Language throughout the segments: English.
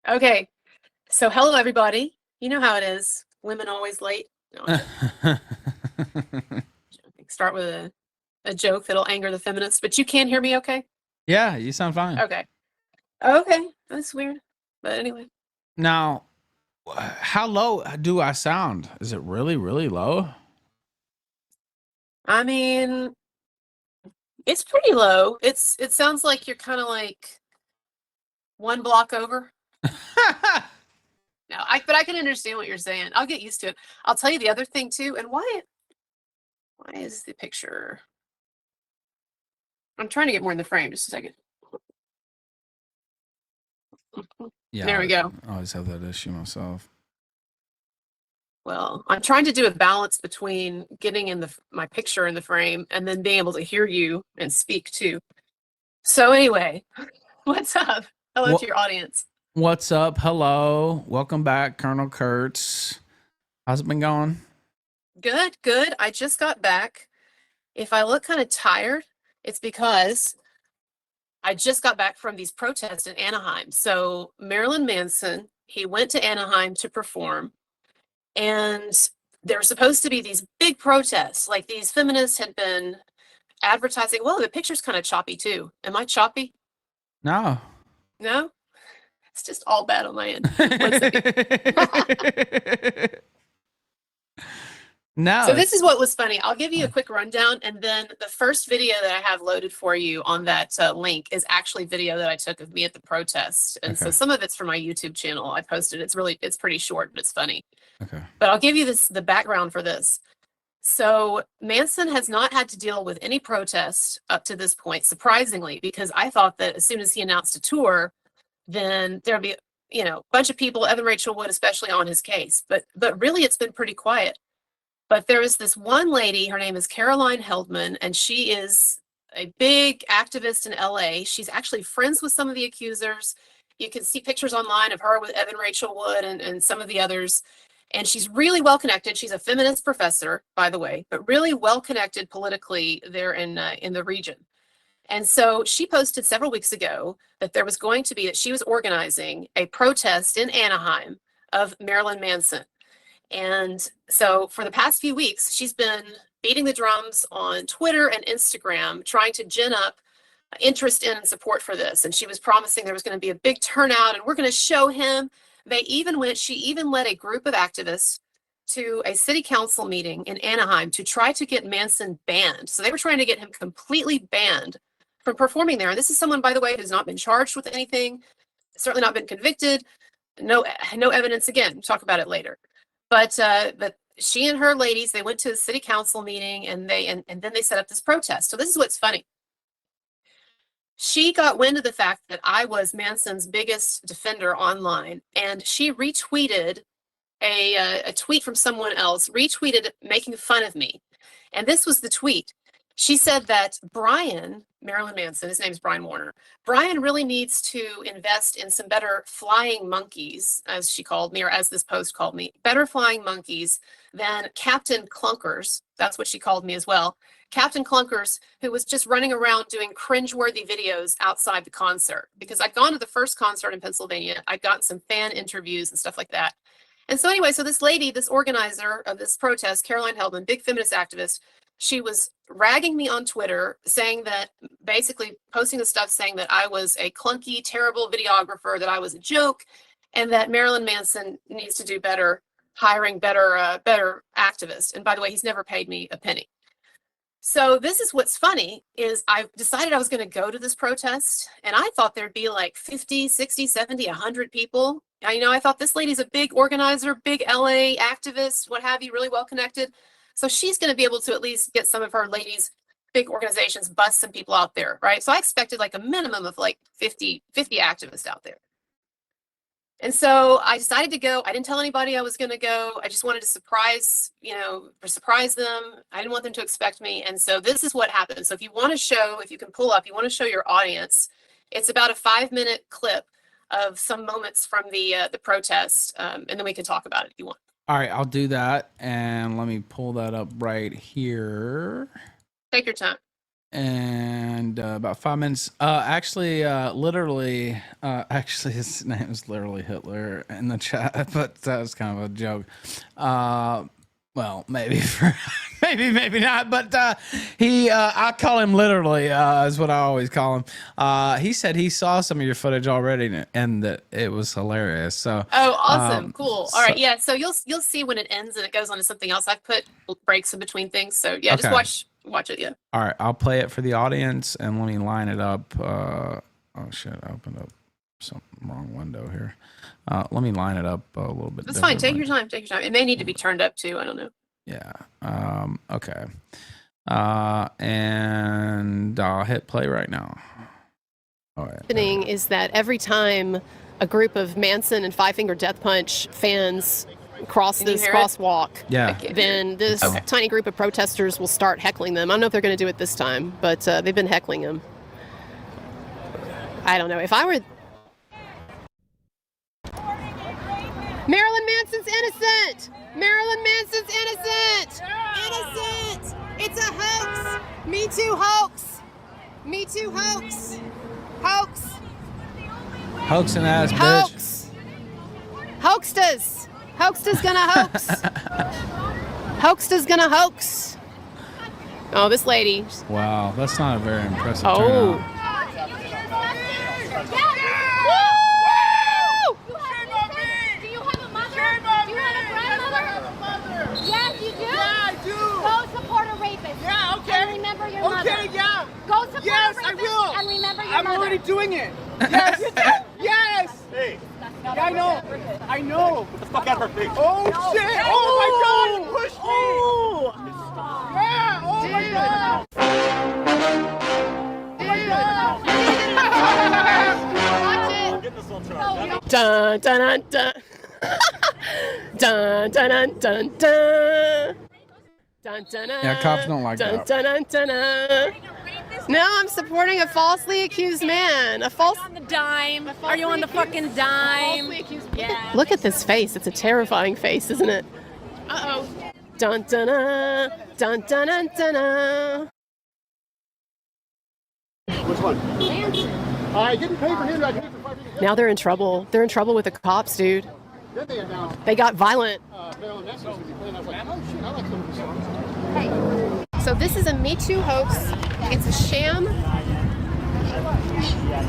Okay, so hello everybody. You know how it is. Women always late. No, I'm joking. Start with a joke that'll anger the feminists, but you can hear me okay? Yeah, you sound fine. Okay. Okay, that's weird. But anyway, Now, how low do I sound? Is it really, really low? I mean, it's pretty low. It sounds like you're kind of like one block over. No, but I can understand what you're saying. I'll get used to it. I'll tell you the other thing too, and why is the picture? I'm trying to get more in the frame. Just a second. There Yeah, we go. I always have that issue myself. Well, I'm trying to do a balance between getting in my picture in the frame and then being able to hear you and speak too. So anyway, what's up? Hello What to your audience. What's up? Hello, welcome back, Colonel Kurtz. How's it been going? Good, good. I just got back. If I look kind of tired, it's because I just got back from these protests in Anaheim. So Marilyn Manson, he went to Anaheim to perform, and there were supposed to be these big protests. Like these feminists had been advertising. Well, the picture's kind of choppy too. Am I choppy? No. No? It's just all bad on my end. One second. No, So this is it's what was funny. I'll give you a fine. quick rundown, and then the first video that I have loaded for you on that link is actually video that I took of me at the protest. And so Okay. some of it's from my YouTube channel. I posted. It's pretty short, but it's funny. Okay. But I'll give you the background for this. So Manson has not had to deal with any protests up to this point, surprisingly, because I thought that as soon as he announced a tour, then there'd be, a bunch of people, Evan Rachel Wood especially, on his case. But really it's been pretty quiet. But there is this one lady, her name is Caroline Heldman, and she is a big activist in LA. She's actually friends with some of the accusers. You can see pictures online of her with Evan Rachel Wood and some of the others. And she's really well connected. She's a feminist professor, by the way, but really well connected politically there in the region. And so she posted several weeks ago that she was organizing a protest in Anaheim of Marilyn Manson. And so for the past few weeks, she's been beating the drums on Twitter and Instagram, trying to gin up interest in and support for this. And she was promising there was going to be a big turnout and we're going to show him. She even led a group of activists to a city council meeting in Anaheim to try to get Manson banned. So they were trying to get him completely banned from performing there. And this is someone, by the way, who's not been charged with anything, certainly not been convicted. No evidence. Again, we'll talk about it later. But she and her ladies, they went to a city council meeting and then they set up this protest. So this is what's funny. She got wind of the fact that I was Manson's biggest defender online, and she retweeted a tweet from someone else, retweeted making fun of me. And this was the tweet. She said that Marilyn Manson, his name is Brian Warner, Brian really needs to invest in some better flying monkeys, as she called me, or as this post called me, better flying monkeys than Captain Clunkers. That's what she called me as well. Captain Clunkers, who was just running around doing cringeworthy videos outside the concert. Because I'd gone to the first concert in Pennsylvania, I'd gotten some fan interviews and stuff like that. And so anyway, so this lady, this organizer of this protest, Caroline Heldman, big feminist activist, she was ragging me on Twitter, saying that, basically posting the stuff saying that I was a clunky, terrible videographer, that I was a joke, and that Marilyn Manson needs to do better, hiring better activists. And by the way, he's never paid me a penny. So this is what's funny is I decided I was going to go to this protest, and I thought there'd be like 50, 60, 70, 100 people. I thought this lady's a big organizer, big LA activist, what have you, really well connected. So she's going to be able to at least get some of her ladies, big organizations, bust some people out there, right? So I expected like a minimum of like 50 activists out there. And so I decided to go. I didn't tell anybody I was going to go. I just wanted to surprise them. I didn't want them to expect me. And so this is what happened. So if you can pull up, you want to show your audience, it's about a 5-minute clip of some moments from the protest. And then we can talk about it if you want. All right, I'll do that. And let me pull that up right here. Take your time. and about 5 minutes. Actually, literally, actually, his name is literally Hitler in the chat, but that was kind of a joke. Well, maybe maybe not, but I call him literally, is what I always call him. He said he saw some of your footage already and that it was hilarious. So oh, awesome, cool. All right, yeah. So you'll see when it ends and it goes on to something else. I've put breaks in between things, so yeah, Okay. just watch it. Yeah. All right, I'll play it for the audience and let me line it up. Oh shit, I opened up some wrong window here. Let me line it up a little bit. That's fine. Take your time. Take your time. It may need to be turned up too. I don't know. Yeah. Okay. And I'll hit play right now. All right. Happening is that every time a group of Manson and Five Finger Death Punch fans cross this crosswalk, then this tiny group of protesters will start heckling them. I don't know if they're going to do it this time, but they've been heckling them. I don't know. If I were... Marilyn Manson's innocent! Marilyn Manson's innocent! Innocent! It's a hoax! Me Too hoax! Me Too hoax! Hoax! Hoaxing ass bitch. Hoax! Hoaxtas! Hoaxta's gonna hoax! Hoaxta's gonna hoax! Oh, this lady. Wow, that's not a very impressive Oh. turnout. Go support yes, I will. And remember your mother. Already doing it. Yes. Yes. Hey. Yeah, I know. I know. Get the fuck out of her face. Oh, no, shit. No. Oh, my God. You pushed me. Yeah. Oh, my God. Watch it. Dun, dun, dun, dun. Dun, dun, dun, dun, dun. Dun, dun, dun, Yeah, cops don't like dun, that. Dun, dun, dun, dun. No, I'm supporting a falsely accused man. A false. On the dime. Are you on the fucking dime? Falsely accused. Yeah. Look at this face. It's a terrifying face, isn't it? Uh-oh. Dun, dun, dun, dun, dun, dun, dun, dun. Which one? I didn't pay for him. I paid for 5 minutes. Now they're in trouble. They're in trouble with the cops, dude. Then they announced They got violent. Marilyn Manson was going to be playing. I was like, oh, shit, I like some of the songs. So this is a Me Too hoax. It's a sham.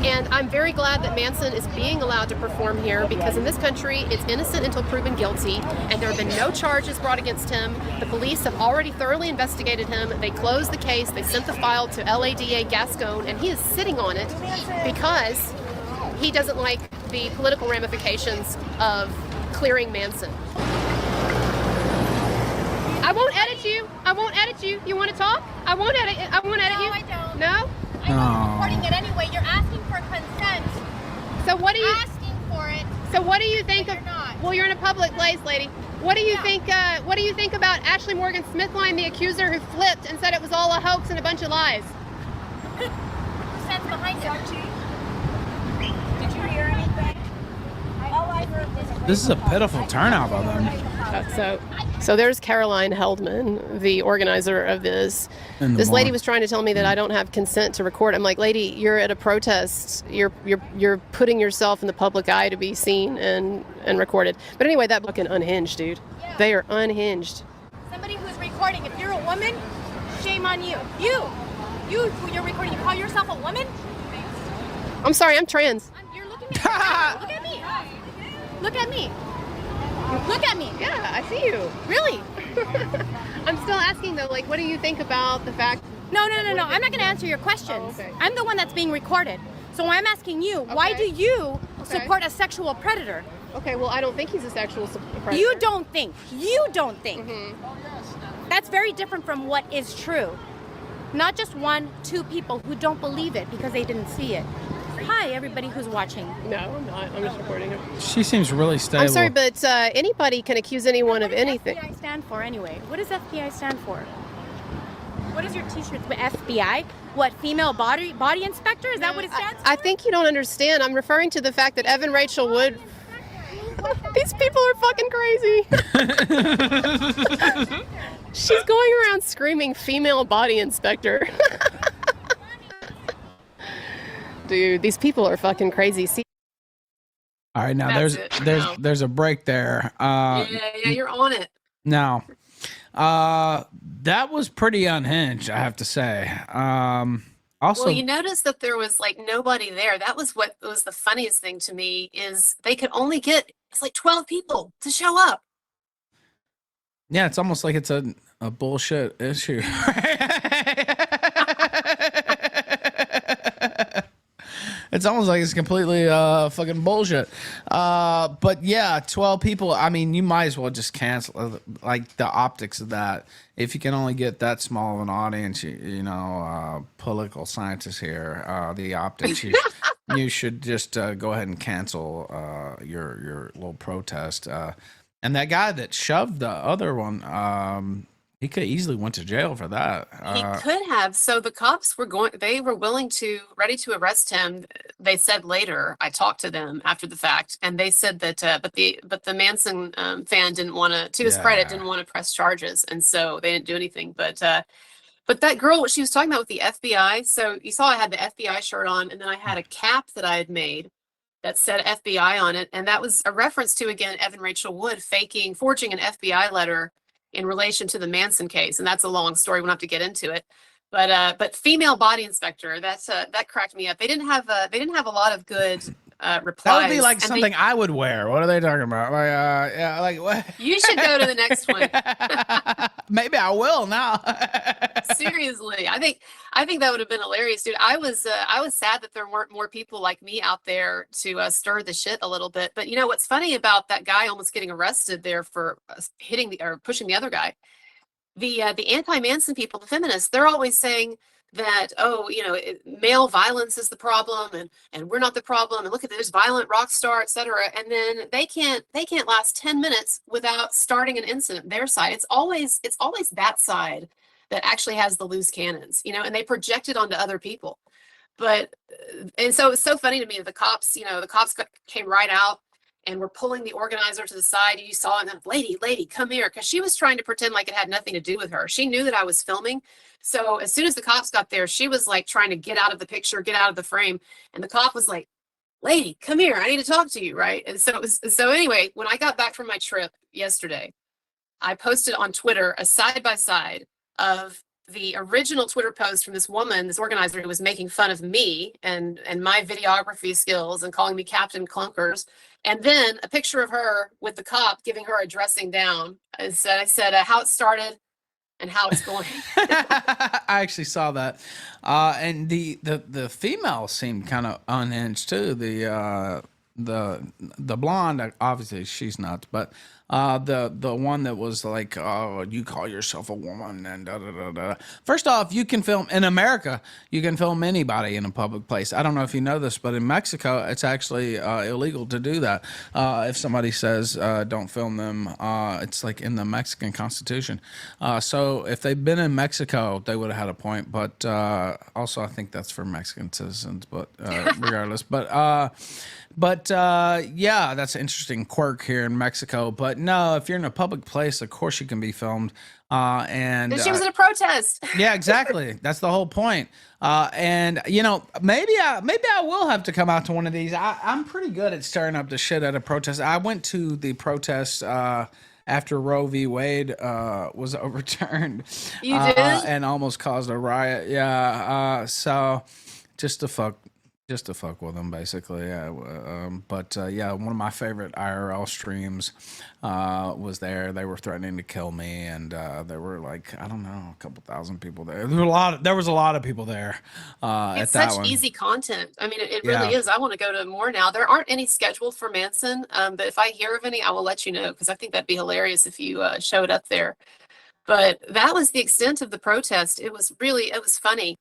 And I'm very glad that Manson is being allowed to perform here because in this country, it's innocent until proven guilty. And there have been no charges brought against him. The police have already thoroughly investigated him. They closed the case. They sent the file to LADA Gascon, and he is sitting on it because he doesn't like the political ramifications of clearing Manson. I won't edit you. I won't edit you. You want to talk? I won't edit. I won't edit you. No, I don't. No? I know you're recording it anyway. You're asking for consent. So what do you? Asking for it. So what do you think But of? you're not. Well, you're in a public place, lady. What do you Yeah. think? What do you think about Ashley Morgan Smithline, the accuser who flipped and said it was all a hoax and a bunch of lies? Who stands behind it? Did you hear anything? All I heard was. This is a pitiful turnout by them. So there's Caroline Heldman, the organizer of this. In the This lady bar. was trying to tell me that I don't have consent to record. I'm like, lady, you're at a protest. You're putting yourself in the public eye to be seen and recorded. But anyway, that fucking unhinged, dude. Yeah. They are unhinged. Somebody who's recording. If you're a woman, shame on you. You who you're recording. You call yourself a woman? I'm sorry, I'm trans. You're looking at me. Look at me. Look at me. Look at me. Yeah, I see you. Really? I'm still asking though, like, what do you think about the fact? No. I'm not going to answer your questions. Oh, okay. I'm the one that's being recorded. So I'm asking you, why do Okay. you Okay. support a sexual predator? Okay, well, I don't think he's a sexual predator. You don't think. You don't think. Mhm. That's very different from what is true. Not just 1, 2 people who don't believe it because they didn't see it. Hi, everybody who's watching. No, I'm not. I'm just recording it. She seems really stable. I'm sorry, but anybody can accuse anyone of anything. What does FBI stand for anyway? What does FBI stand for? What is your t-shirt? FBI? What, female body inspector? Is that what it stands for? I think you don't understand. I'm referring to the fact that Evan Rachel Wood. These people are fucking crazy. She's going around screaming female body inspector. Dude, these people are fucking crazy. See, All right, now That's it for now. there's a break there. Yeah, you're on it. Now, that was pretty unhinged, I have to say. Also, Well, you notice that there was like nobody there. That was what was the funniest thing to me is they could only get it's like 12 people to show up. yeah, it's almost like it's a bullshit issue. It's almost like it's completely fucking bullshit. But yeah, 12 people. I mean, you might as well just cancel like the optics of that. If you can only get that small of an audience, you know, political scientists here, the optics, you should just go ahead and cancel your little protest. And that guy that shoved the other one, he could easily went to jail for that. He could have. So the cops were they were ready to arrest him. They said later, I talked to them after the fact, and they said that, but the Manson fan didn't want to his credit, didn't want to press charges. And so they didn't do anything. But that girl, what she was talking about with the FBI. So you saw I had the FBI shirt on, and then I had a cap that I had made that said FBI on it. And that was a reference to, again, Evan Rachel Wood forging an FBI letter in relation to the Manson case, and that's a long story. We don't have to get into it, but female body inspector, that cracked me up. They didn't have a lot of good replies. That would be like something I would wear. What are they talking about? Like, yeah, like what? You should go to the next one. Maybe I will now. Seriously, I think that would have been hilarious, dude. I was sad that there weren't more people like me out there to stir the shit a little bit. But you know what's funny about that guy almost getting arrested there for pushing the other guy? The anti-Manson people, the feminists, they're always saying that, oh, you know, male violence is the problem, and we're not the problem, and look at this violent rock star, etc. And then they can't last 10 minutes without starting an incident. Their side, it's always that side that actually has the loose cannons, you know, and they project it onto other people. But and so it's so funny to me that the cops came right out and were pulling the organizer to the side. You saw, and then, lady, come here, because she was trying to pretend like it had nothing to do with her. She knew that I was filming. So as soon as the cops got there, she was like trying to get out of the picture, get out of the frame. And the cop was like, lady, come here, I need to talk to you, right? And so anyway, when I got back from my trip yesterday, I posted on Twitter a side-by-side of the original Twitter post from this woman, this organizer, who was making fun of me and my videography skills and calling me Captain Clunkers, and then a picture of her with the cop giving her a dressing down. I said how it started and how it's going. I actually saw that, and the female seemed kind of unhinged too. The blonde, obviously she's nuts, but the one that was like, oh, you call yourself a woman and da da da da. First off, you can film in America. You can film anybody in a public place. I don't know if you know this, but in Mexico, it's actually illegal to do that. If somebody says don't film them, it's like in the Mexican Constitution. So if they'd been in Mexico, they would have had a point. But also, I think that's for Mexican citizens. But regardless, yeah, that's an interesting quirk here in Mexico. But no, if you're in a public place, of course you can be filmed. And she was at a protest. Yeah, exactly. That's the whole point. And you know, maybe I will have to come out to one of these. I'm pretty good at stirring up the shit at a protest. I went to the protest after Roe v. Wade was overturned. You did? And almost caused a riot. Yeah. So just to fuck with them, basically. Yeah. Yeah, one of my favorite IRL streams was there. They were threatening to kill me, and there were like, I don't know, a couple thousand people there. There was a lot of people there. It's such easy content. I mean, it really is. I want to go to more now. There aren't any scheduled for Manson, but if I hear of any, I will let you know, because I think that'd be hilarious if you showed up there. But that was the extent of the protest. It was funny.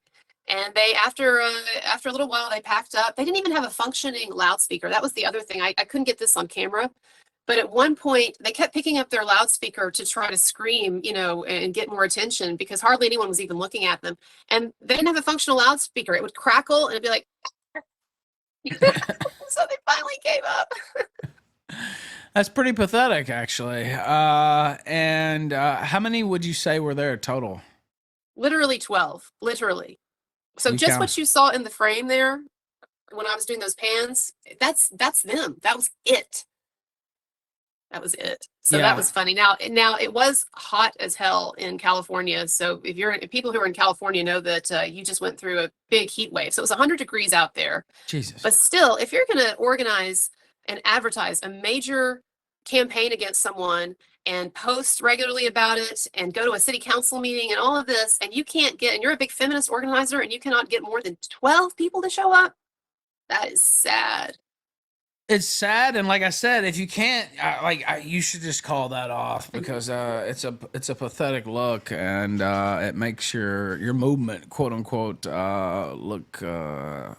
And they, after a little while, they packed up. They didn't even have a functioning loudspeaker. That was the other thing. I couldn't get this on camera. But at one point, they kept picking up their loudspeaker to try to scream, you know, and get more attention, because hardly anyone was even looking at them. And they didn't have a functional loudspeaker. It would crackle and it'd be like, so they finally gave up. That's pretty pathetic, actually. And how many would you say were there total? Literally 12. Literally. So just what you saw in the frame there when I was doing those pans, that's them. That was it. That was it. So Yeah. that was funny. Now it was hot as hell in California. So if people who are in California know that you just went through a big heat wave. So it was 100 degrees out there. Jesus. But still, if you're going to organize and advertise a major campaign against someone and post regularly about it and go to a city council meeting and all of this, and you're a big feminist organizer and you cannot get more than 12 people to show up, that is sad. It's sad, and like I said, if you can't, you should just call that off, because it's a pathetic look, and it makes your movement, quote unquote, look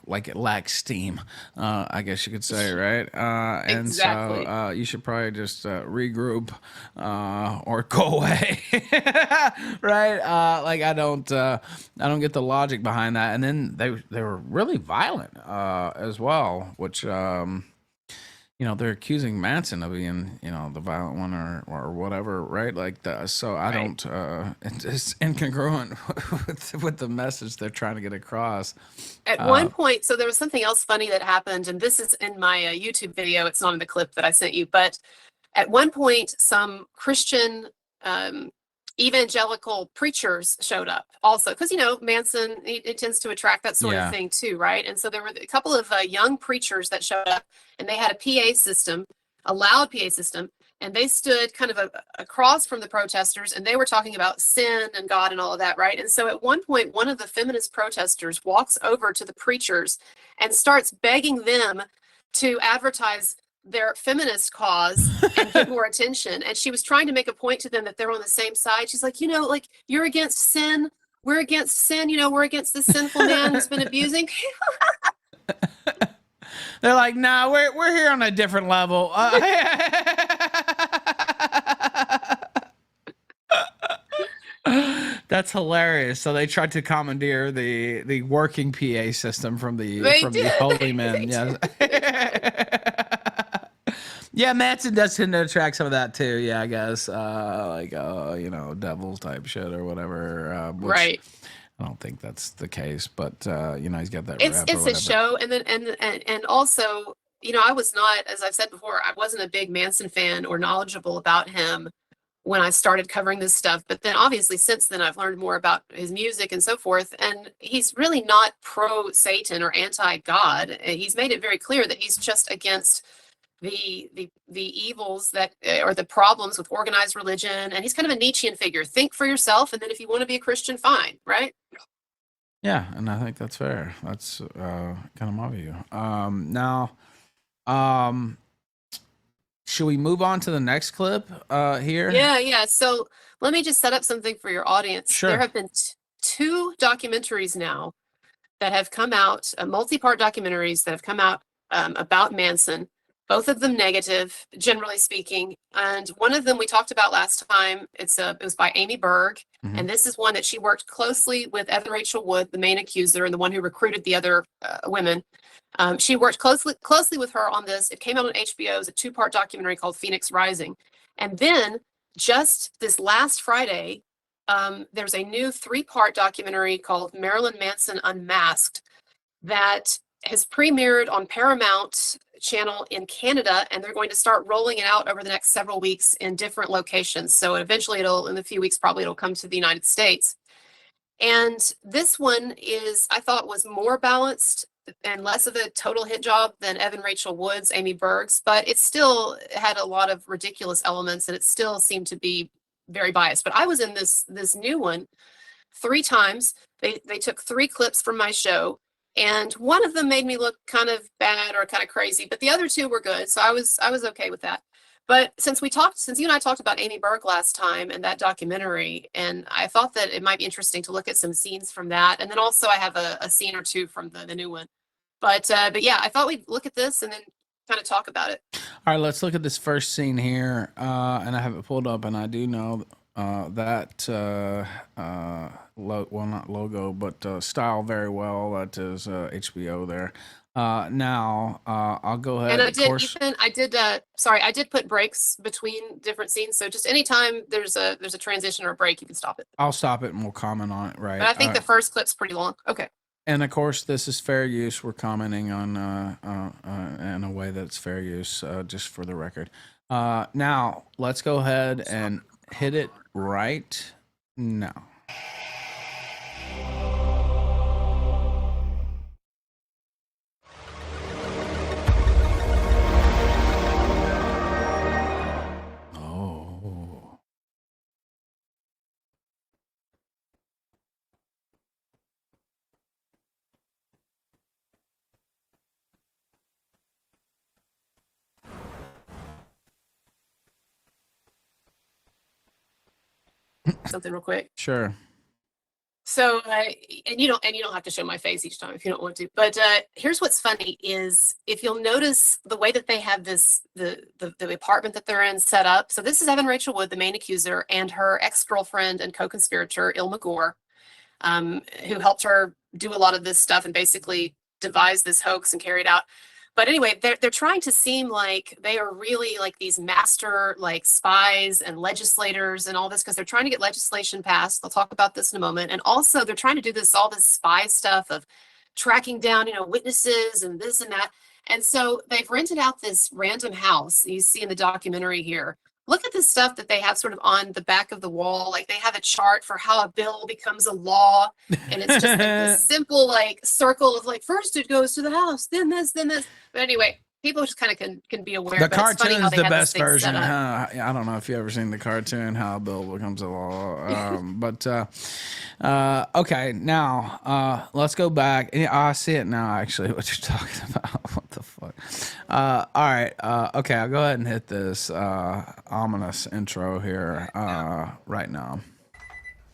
like it lacks steam. I guess you could say, right? And Exactly. so you should probably just regroup or go away, right? Like I don't get the logic behind that. And then they were really violent as well, which. They're accusing Manson of being, the violent one or whatever, right? Like so I don't, it's incongruent with the message they're trying to get across. At one point, so there was something else funny that happened, and this is in my YouTube video. It's not in the clip that I sent you, but at one point, some Christian evangelical preachers showed up also, because Manson, it tends to attract that sort of thing too, right? And so there were a couple of young preachers that showed up, and they had a PA system, a loud PA system, and they stood kind of across from the protesters, and they were talking about sin and God and all of that, right? And so at one point, one of the feminist protesters walks over to the preachers and starts begging them to advertise their feminist cause and get more attention. And she was trying to make a point to them that they're on the same side. She's like, like you're against sin. We're against sin. We're against this sinful man who's been abusing. They're like, nah, we're here on a different level. That's hilarious. So they tried to commandeer the working PA system from the holy men. Yeah. Yeah, Manson does tend to attract some of that too. Yeah, I guess devil type shit or whatever. Right. I don't think that's the case, but he's got that. It's a show, and then and also, I was not, as I've said before, I wasn't a big Manson fan or knowledgeable about him when I started covering this stuff. But then, obviously, since then, I've learned more about his music and so forth. And he's really not pro Satan or anti God. He's made it very clear that he's just against the evils that or the problems with organized religion, and he's kind of a Nietzschean figure. Think for yourself, and then if you want to be a Christian, fine, right? Yeah, and I think that's fair. That's kind of my view. Now, should we move on to the next clip here? Yeah. So let me just set up something for your audience. Sure. There have been two documentaries now that have come out, multi-part documentaries that have come out about Manson. Both of them negative, generally speaking. And one of them we talked about last time. It was by Amy Berg. Mm-hmm. And this is one that she worked closely with Evan Rachel Wood, the main accuser, and the one who recruited the other women. She worked closely with her on this. It came out on HBO. It was a 2-part documentary called Phoenix Rising. And then just this last Friday, there's a new 3-part documentary called Marilyn Manson Unmasked that has premiered on Paramount channel in Canada, and they're going to start rolling it out over the next several weeks in different locations. So eventually in a few weeks, probably it'll come to the United States. And this one I thought was more balanced and less of a total hit job than Evan Rachel Wood's, Amy Berg's, but it still had a lot of ridiculous elements, and it still seemed to be very biased. But I was in this new one 3 times. They took 3 clips from my show, and one of them made me look kind of bad or kind of crazy, but the other 2 were good. So I was okay with that. But since you and I talked about Amy Berg last time and that documentary, and I thought that it might be interesting to look at some scenes from that. And then also I have a scene or 2 from the new one. But yeah, I thought we'd look at this and then kind of talk about it. All right, let's look at this first scene here. And I have it pulled up, and I do know that not logo, but style very well. That is HBO there. Now I'll go ahead. And I did put breaks between different scenes. So just anytime there's a transition or a break, you can stop it. I'll stop it and we'll comment on it. Right. But I think the first clip's pretty long. Okay. And of course, this is fair use. We're commenting on in a way that's fair use, just for the record. Now, let's go ahead and hit it right now. Oh. Something real quick. Sure. So, and you don't have to show my face each time if you don't want to. But here's what's funny is if you'll notice the way that they have this the apartment that they're in set up. So this is Evan Rachel Wood, the main accuser, and her ex-girlfriend and co-conspirator Ilma Gore, who helped her do a lot of this stuff and basically devise this hoax and carry it out. But anyway, they're trying to seem like they are really like these master like spies and legislators and all this because they're trying to get legislation passed. They'll talk about this in a moment. And also they're trying to do all this spy stuff of tracking down, witnesses and this and that. And so they've rented out this random house you see in the documentary here. Look at the stuff that they have sort of on the back of the wall. Like they have a chart for how a bill becomes a law. And it's just like this simple like circle of like, first it goes to the House, then this, then this. But anyway, people just kind of can be aware. The but it's funny how cartoon's they the have best this thing version. set up. I don't know if you ever seen the cartoon, How a Bill Becomes a Law. Okay, now let's go back. Yeah, I see it now, actually, what you're talking about. What the fuck? All right. Okay, I'll go ahead and hit this ominous intro here right now.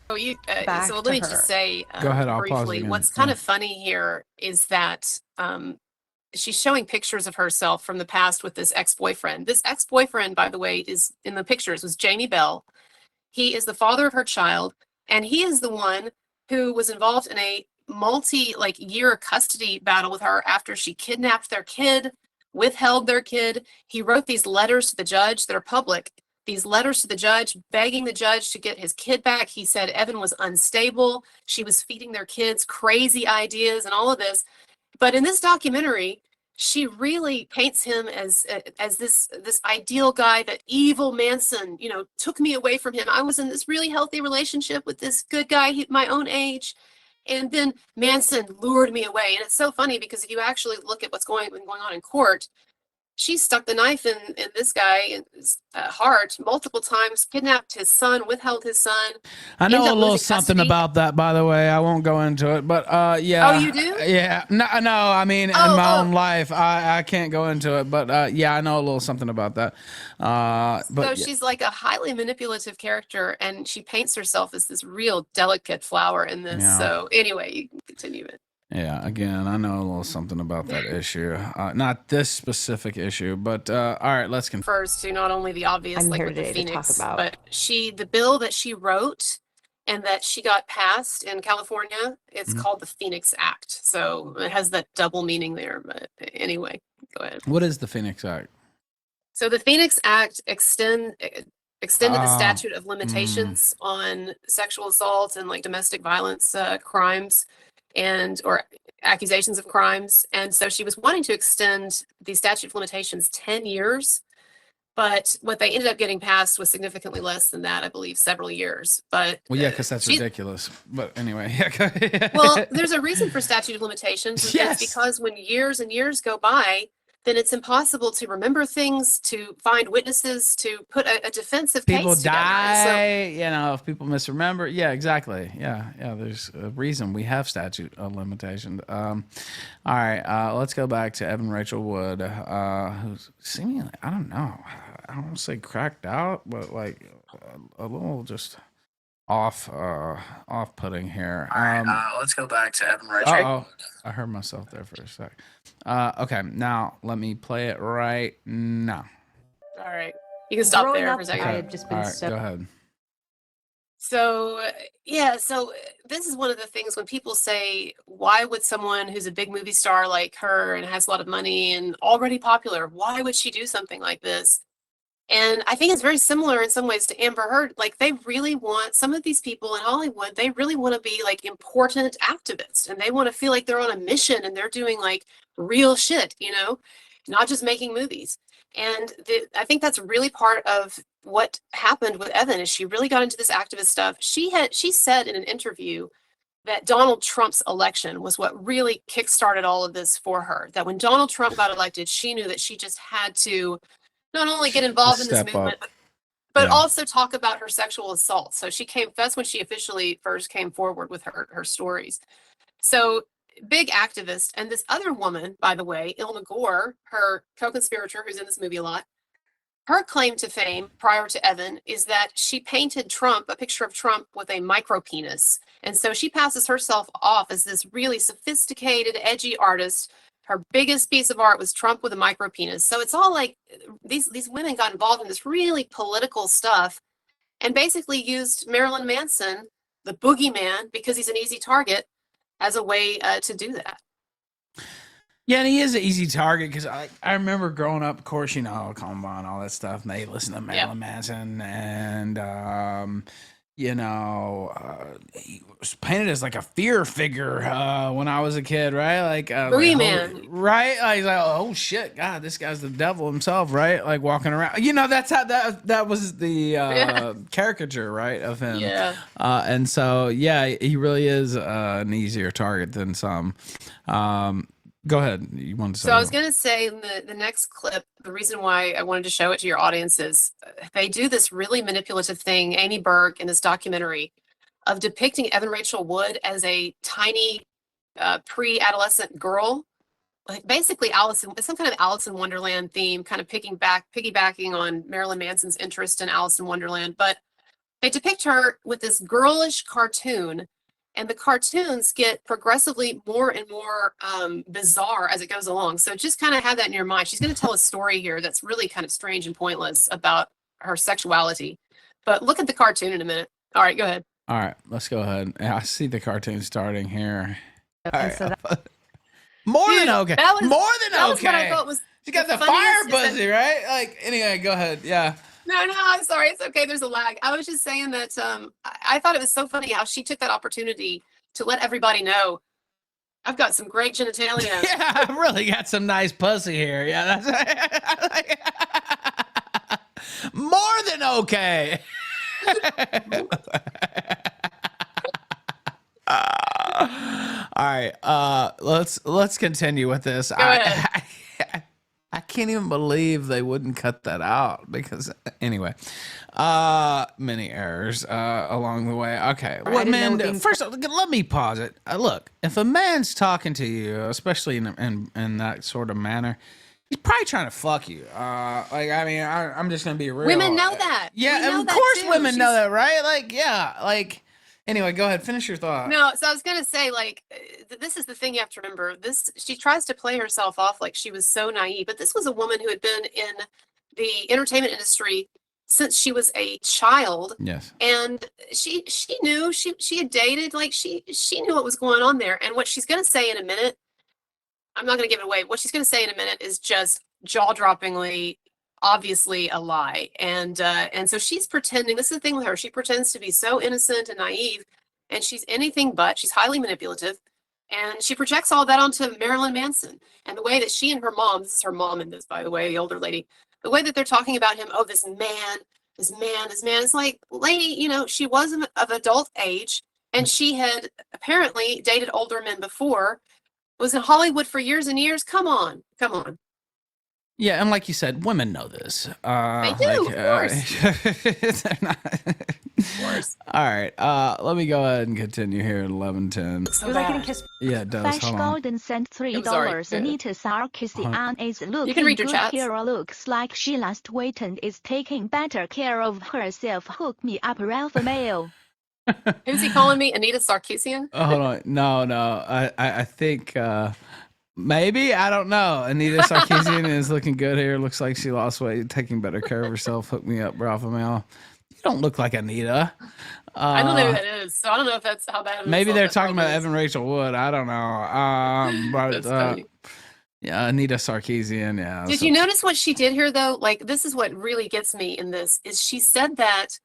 So Back so let to me her. just say Go ahead, I'll pause briefly, again. what's kind Yeah. of funny here is that she's showing pictures of herself from the past with this ex-boyfriend. This ex-boyfriend, by the way, is in the pictures was Jamie Bell. He is the father of her child, and he is the one who was involved in a year custody battle with her after she kidnapped their kid, withheld their kid. He wrote these letters to the judge that are public. These letters to the judge, begging the judge to get his kid back. He said Evan was unstable. She was feeding their kids crazy ideas and all of this. But in this documentary, she really paints him as this ideal guy, that evil Manson, took me away from him. I was in this really healthy relationship with this good guy, my own age. And then Manson lured me away. And it's so funny because if you actually look at what's going on in court, she stuck the knife in this guy's heart multiple times, kidnapped his son, withheld his son. I know ended a up little losing something custody. about that, by the way. I won't go into it, but yeah. Oh, you do? Yeah. No. I mean, in my own life, I can't go into it, but yeah, I know a little something about that. But So she's like a highly manipulative character, and she paints herself as this real delicate flower in this. Yeah. So anyway, you can continue it. yeah, again, I know a little something about that issue. Not this specific issue, but all right, let's continue. Refers to not only the obvious, I'm like here with the today to talk Phoenix, about- but the bill that she wrote and that she got passed in California, it's Mhm. called the Phoenix Act. So it has that double meaning there. But anyway, go ahead. What is the Phoenix Act? So the Phoenix Act extended the statute of mm. limitations on sexual assault and like domestic violence crimes or accusations of crimes. And so she was wanting to extend the statute of limitations 10 years. But what they ended up getting passed was significantly less than that, I believe, several years. But Well, yeah, because that's she- ridiculous. But anyway, yeah. well, there's a reason for statute of limitations. And Yes. It's because when years and years go by, then it's impossible to remember things, to find witnesses, to put a defensive people case together. And die, if people misremember. Yeah, exactly. Yeah. There's a reason we have statute of limitation. All right, let's go back to Evan Rachel Wood, who's seemingly, I don't know, I don't want to say cracked out, but like a little just off-putting here. Let's go back to Evan Rachel. I heard myself there for a sec. Okay, now let me play it right now. all right, you can stop Growing there up, for a second. I had just been All right, so go ahead. So this is one of the things when people say, why would someone who's a big movie star like her and has a lot of money and already popular, why would she do something like this? And I think it's very similar in some ways to Amber Heard. Like they really want, some of these people in Hollywood, they really want to be like important activists, and they want to feel like they're on a mission and they're doing like real shit, you know, not just making movies. And I think that's really part of what happened with Evan is she really got into this activist stuff. She said in an interview that Donald Trump's election was what really kickstarted all of this for her. That when Donald Trump got elected, she knew that she just had to not only get involved in this movement, but also talk about her sexual assault. So that's when she officially first came forward with her stories. So big activist. And this other woman, by the way, Ilma Gore, her co-conspirator who's in this movie a lot, her claim to fame prior to Evan is that she painted a picture of Trump with a micro penis. And so she passes herself off as this really sophisticated, edgy artist. Her biggest piece of art was Trump with a micro penis. So it's all like these women got involved in this really political stuff and basically used Marilyn Manson, the boogeyman, because he's an easy target, as a way to do that. Yeah, and he is an easy target because I remember growing up, of course, you know, Columbine, all that stuff, and they listen to Marilyn Manson, and you know, he was painted as like a fear figure when I was a kid, right? Like boogeyman, right? Like, oh shit, God, this guy's the devil himself, right? Like walking around, you know, that's how that was the caricature, right, of him. Yeah. And so, yeah, he really is an easier target than some. Go ahead. You want to say? So I was going to say in the next clip, the reason why I wanted to show it to your audience is they do this really manipulative thing, Amy Berg in this documentary, of depicting Evan Rachel Wood as a tiny pre-adolescent girl, like basically some kind of Alice in Wonderland theme, kind of piggybacking on Marilyn Manson's interest in Alice in Wonderland. But they depict her with this girlish cartoon. And the cartoons get progressively more and more bizarre as it goes along. So just kind of have that in your mind. She's going to tell a story here that's really kind of strange and pointless about her sexuality. But look at the cartoon in a minute. All right, go ahead. All right, let's go ahead. I see the cartoon starting here. All right. More than okay. More than okay. That was what I thought was she got the fire buzzy, right? Like, anyway, go ahead. Yeah. No, I'm sorry. It's okay. There's a lag. I was just saying that I thought it was so funny how she took that opportunity to let everybody know I've got some great genitalia. Yeah, I've really got some nice pussy here. Yeah, that's more than okay. All right, let's continue with this. Go ahead. I can't even believe they wouldn't cut that out because anyway, many errors along the way. Okay, well, man, first let me pause it. Look, if a man's talking to you, especially in that sort of manner, he's probably trying to fuck you. Like, I mean, I'm just gonna be real. Women know that. Yeah, of course women know that, right? Like, yeah, like. Anyway, go ahead. Finish your thought. No, so I was going to say, like, this is the thing you have to remember. She tries to play herself off like she was so naive, but this was a woman who had been in the entertainment industry since she was a child. Yes. And she knew she had dated, like she knew what was going on there. And what she's going to say in a minute, I'm not going to give it away. What she's going to say in a minute is just jaw-droppingly obviously a lie. And so she's pretending. This is the thing with her. She pretends to be so innocent and naive, and she's anything but. She's highly manipulative, and she projects all that onto Marilyn Manson. And the way that she and her mom, this is her mom in this, by the way, the older lady, the way that they're talking about him, oh, this man, it's like, lady, you know, she was of adult age, and she had apparently dated older men before, was in Hollywood for years and years. Come on. Yeah, and like you said, women know this. They do, of course. They're not. Of course. All right, let me go ahead and continue here at 11:10. So bad. Yeah, it does. Flash Hold on. Golden sent $3. Anita Sarkeesian is looking can read your good. chats. Kira looks like she lost weight and is taking better care of herself. Hook me up, Alpha Male. Who's he calling me? Anita Sarkeesian? Oh, hold on. No. I think maybe, I don't know. Anita Sarkeesian is looking good here. Looks like she lost weight, taking better care of herself. Hook me up, Alpha Male. You don't look like Anita. I don't know who that is, so I don't know if that's how bad. Maybe they're talking about Evan Rachel Wood. I don't know. But That's funny. Yeah, Anita Sarkeesian. Yeah. Did you notice what she did here though? Like this is what really gets me in this is she said that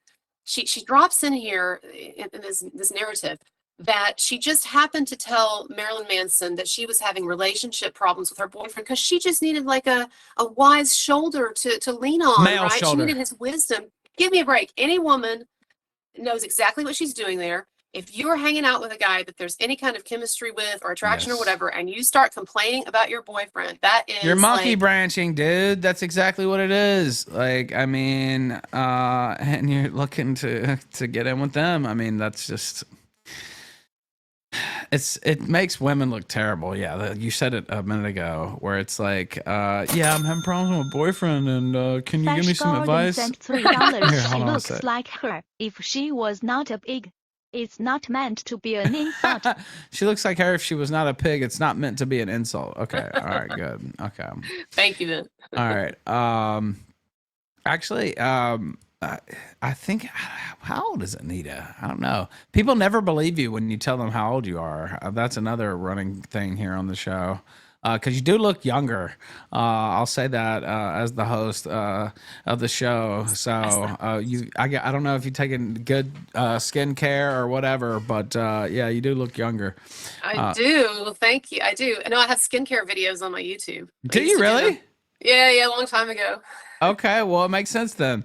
she drops in here in this narrative that she just happened to tell Marilyn Manson that she was having relationship problems with her boyfriend because she just needed like a wise shoulder to lean on, Male right? shoulder. She needed his wisdom. Give me a break. Any woman knows exactly what she's doing there. If you're hanging out with a guy that there's any kind of chemistry with or attraction or whatever, and you start complaining about your boyfriend, that is you're monkey like, branching, dude. That's exactly what it is. Like, I mean, and you're looking to get in with them. I mean, that's just it makes women look terrible. Yeah, you said it a minute ago, where it's like, yeah, I'm having problems with my boyfriend, and can you give me some advice? Sent $3. Here, She hold on a looks sec. like her. If she was not a pig, it's not meant to be an insult. She looks like her if she was not a pig. It's not meant to be an insult. Okay. All right. Good. Okay. thank you then. All right. Actually, I think, how old is Anita? I don't know. People never believe you when you tell them how old you are. That's another running thing here on the show. Because you do look younger. I'll say that as the host of the show. So I don't know if you're taking good skincare or whatever, but yeah, you do look younger. I do. Thank you. I do. I know I have skincare videos on my YouTube. Do you really? Yeah, a long time ago. Okay, well, it makes sense then.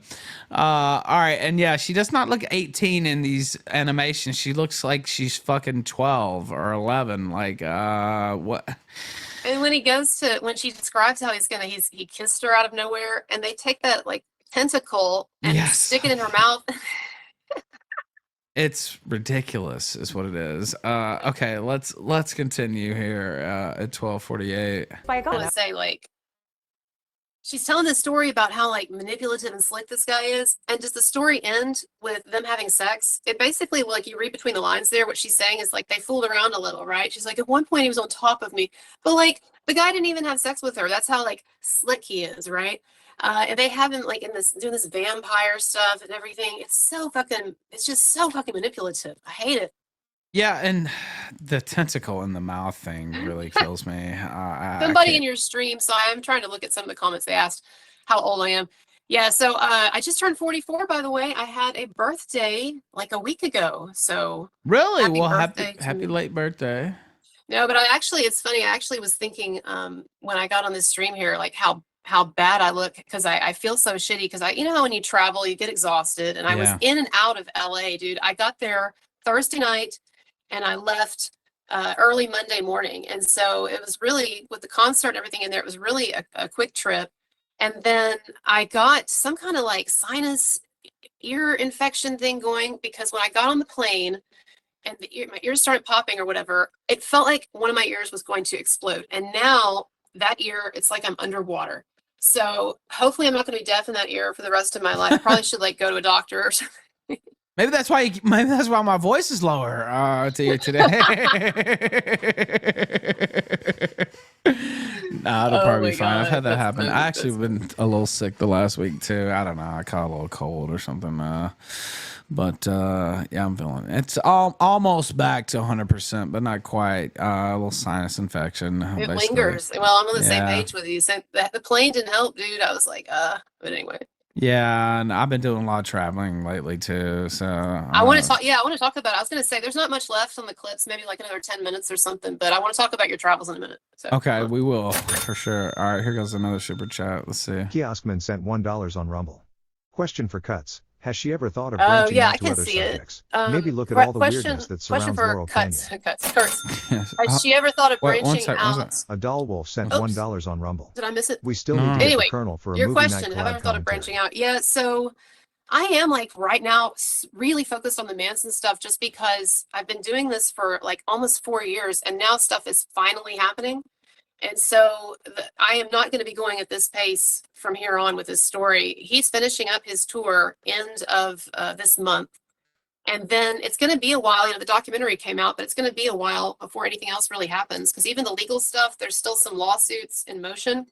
All right, and yeah, she does not look 18 in these animations. She looks like she's fucking 12 or 11. Like, what? And when she describes how he kissed her out of nowhere, and they take that like tentacle and stick it in her mouth. It's ridiculous, is what it is. Okay, let's continue here at 12:48. I gotta say, like, she's telling this story about how like manipulative and slick this guy is, and does the story end with them having sex? It basically, like, you read between the lines there, what she's saying is like they fooled around a little, right? She's like, at one point he was on top of me, but like the guy didn't even have sex with her. That's how like slick he is, right? And they have him like doing this vampire stuff and everything. It's just so fucking manipulative. I hate it. Yeah, and the tentacle in the mouth thing really kills me. Somebody in your stream, so I'm trying to look at some of the comments. They asked how old I am. Yeah, so I just turned 44, by the way. I had a birthday like a week ago. So really, happy late birthday. No, but it's funny. I actually was thinking when I got on this stream here, like how bad I look, because I feel so shitty, because you know how when you travel you get exhausted, and I was in and out of LA, dude. I got there Thursday night and I left early Monday morning, and so it was really, with the concert and everything in there, it was really a quick trip. And then I got some kind of like sinus ear infection thing going, because when I got on the plane and my ears started popping or whatever, it felt like one of my ears was going to explode. And now that ear, it's like I'm underwater. So hopefully I'm not going to be deaf in that ear for the rest of my life. I probably should like go to a doctor or something. Maybe that's why my voice is lower to you today. Nah, it'll probably be fine. I've had that happen. I actually been a little sick the last week too. I don't know. I caught a little cold or something. But yeah, I'm feeling it. It's almost back to 100%, but not quite. A little sinus infection. It lingers. Well, I'm on the same page with you. So the plane didn't help, dude. I was like, but anyway. Yeah, and I've been doing a lot of traveling lately too. So I want to talk. Yeah, I want to talk about it. I was going to say there's not much left on the clips. Maybe like another 10 minutes or something. But I want to talk about your travels in a minute. So, okay, we will for sure. All right, here goes another super chat. Let's see. Kioskman sent $1 on Rumble. Question for Kurtz. Has she ever thought of branching out to other subjects? Maybe look at all the weirdness that surrounds Laurel Canyon. Kurtz. Has she ever thought of branching out? A Doll Wolf sent $1 on Rumble. Did I miss it? We still need to get the Colonel for a your movie question. night Have I ever thought of branching out? Yeah, so I am like right now really focused on the Manson stuff, just because I've been doing this for like almost 4 years, and now stuff is finally happening. And so I am not going to be going at this pace from here on with his story. He's finishing up his tour end of this month. And then it's going to be a while. You know, the documentary came out, but it's going to be a while before anything else really happens. Because even the legal stuff, there's still some lawsuits in motion,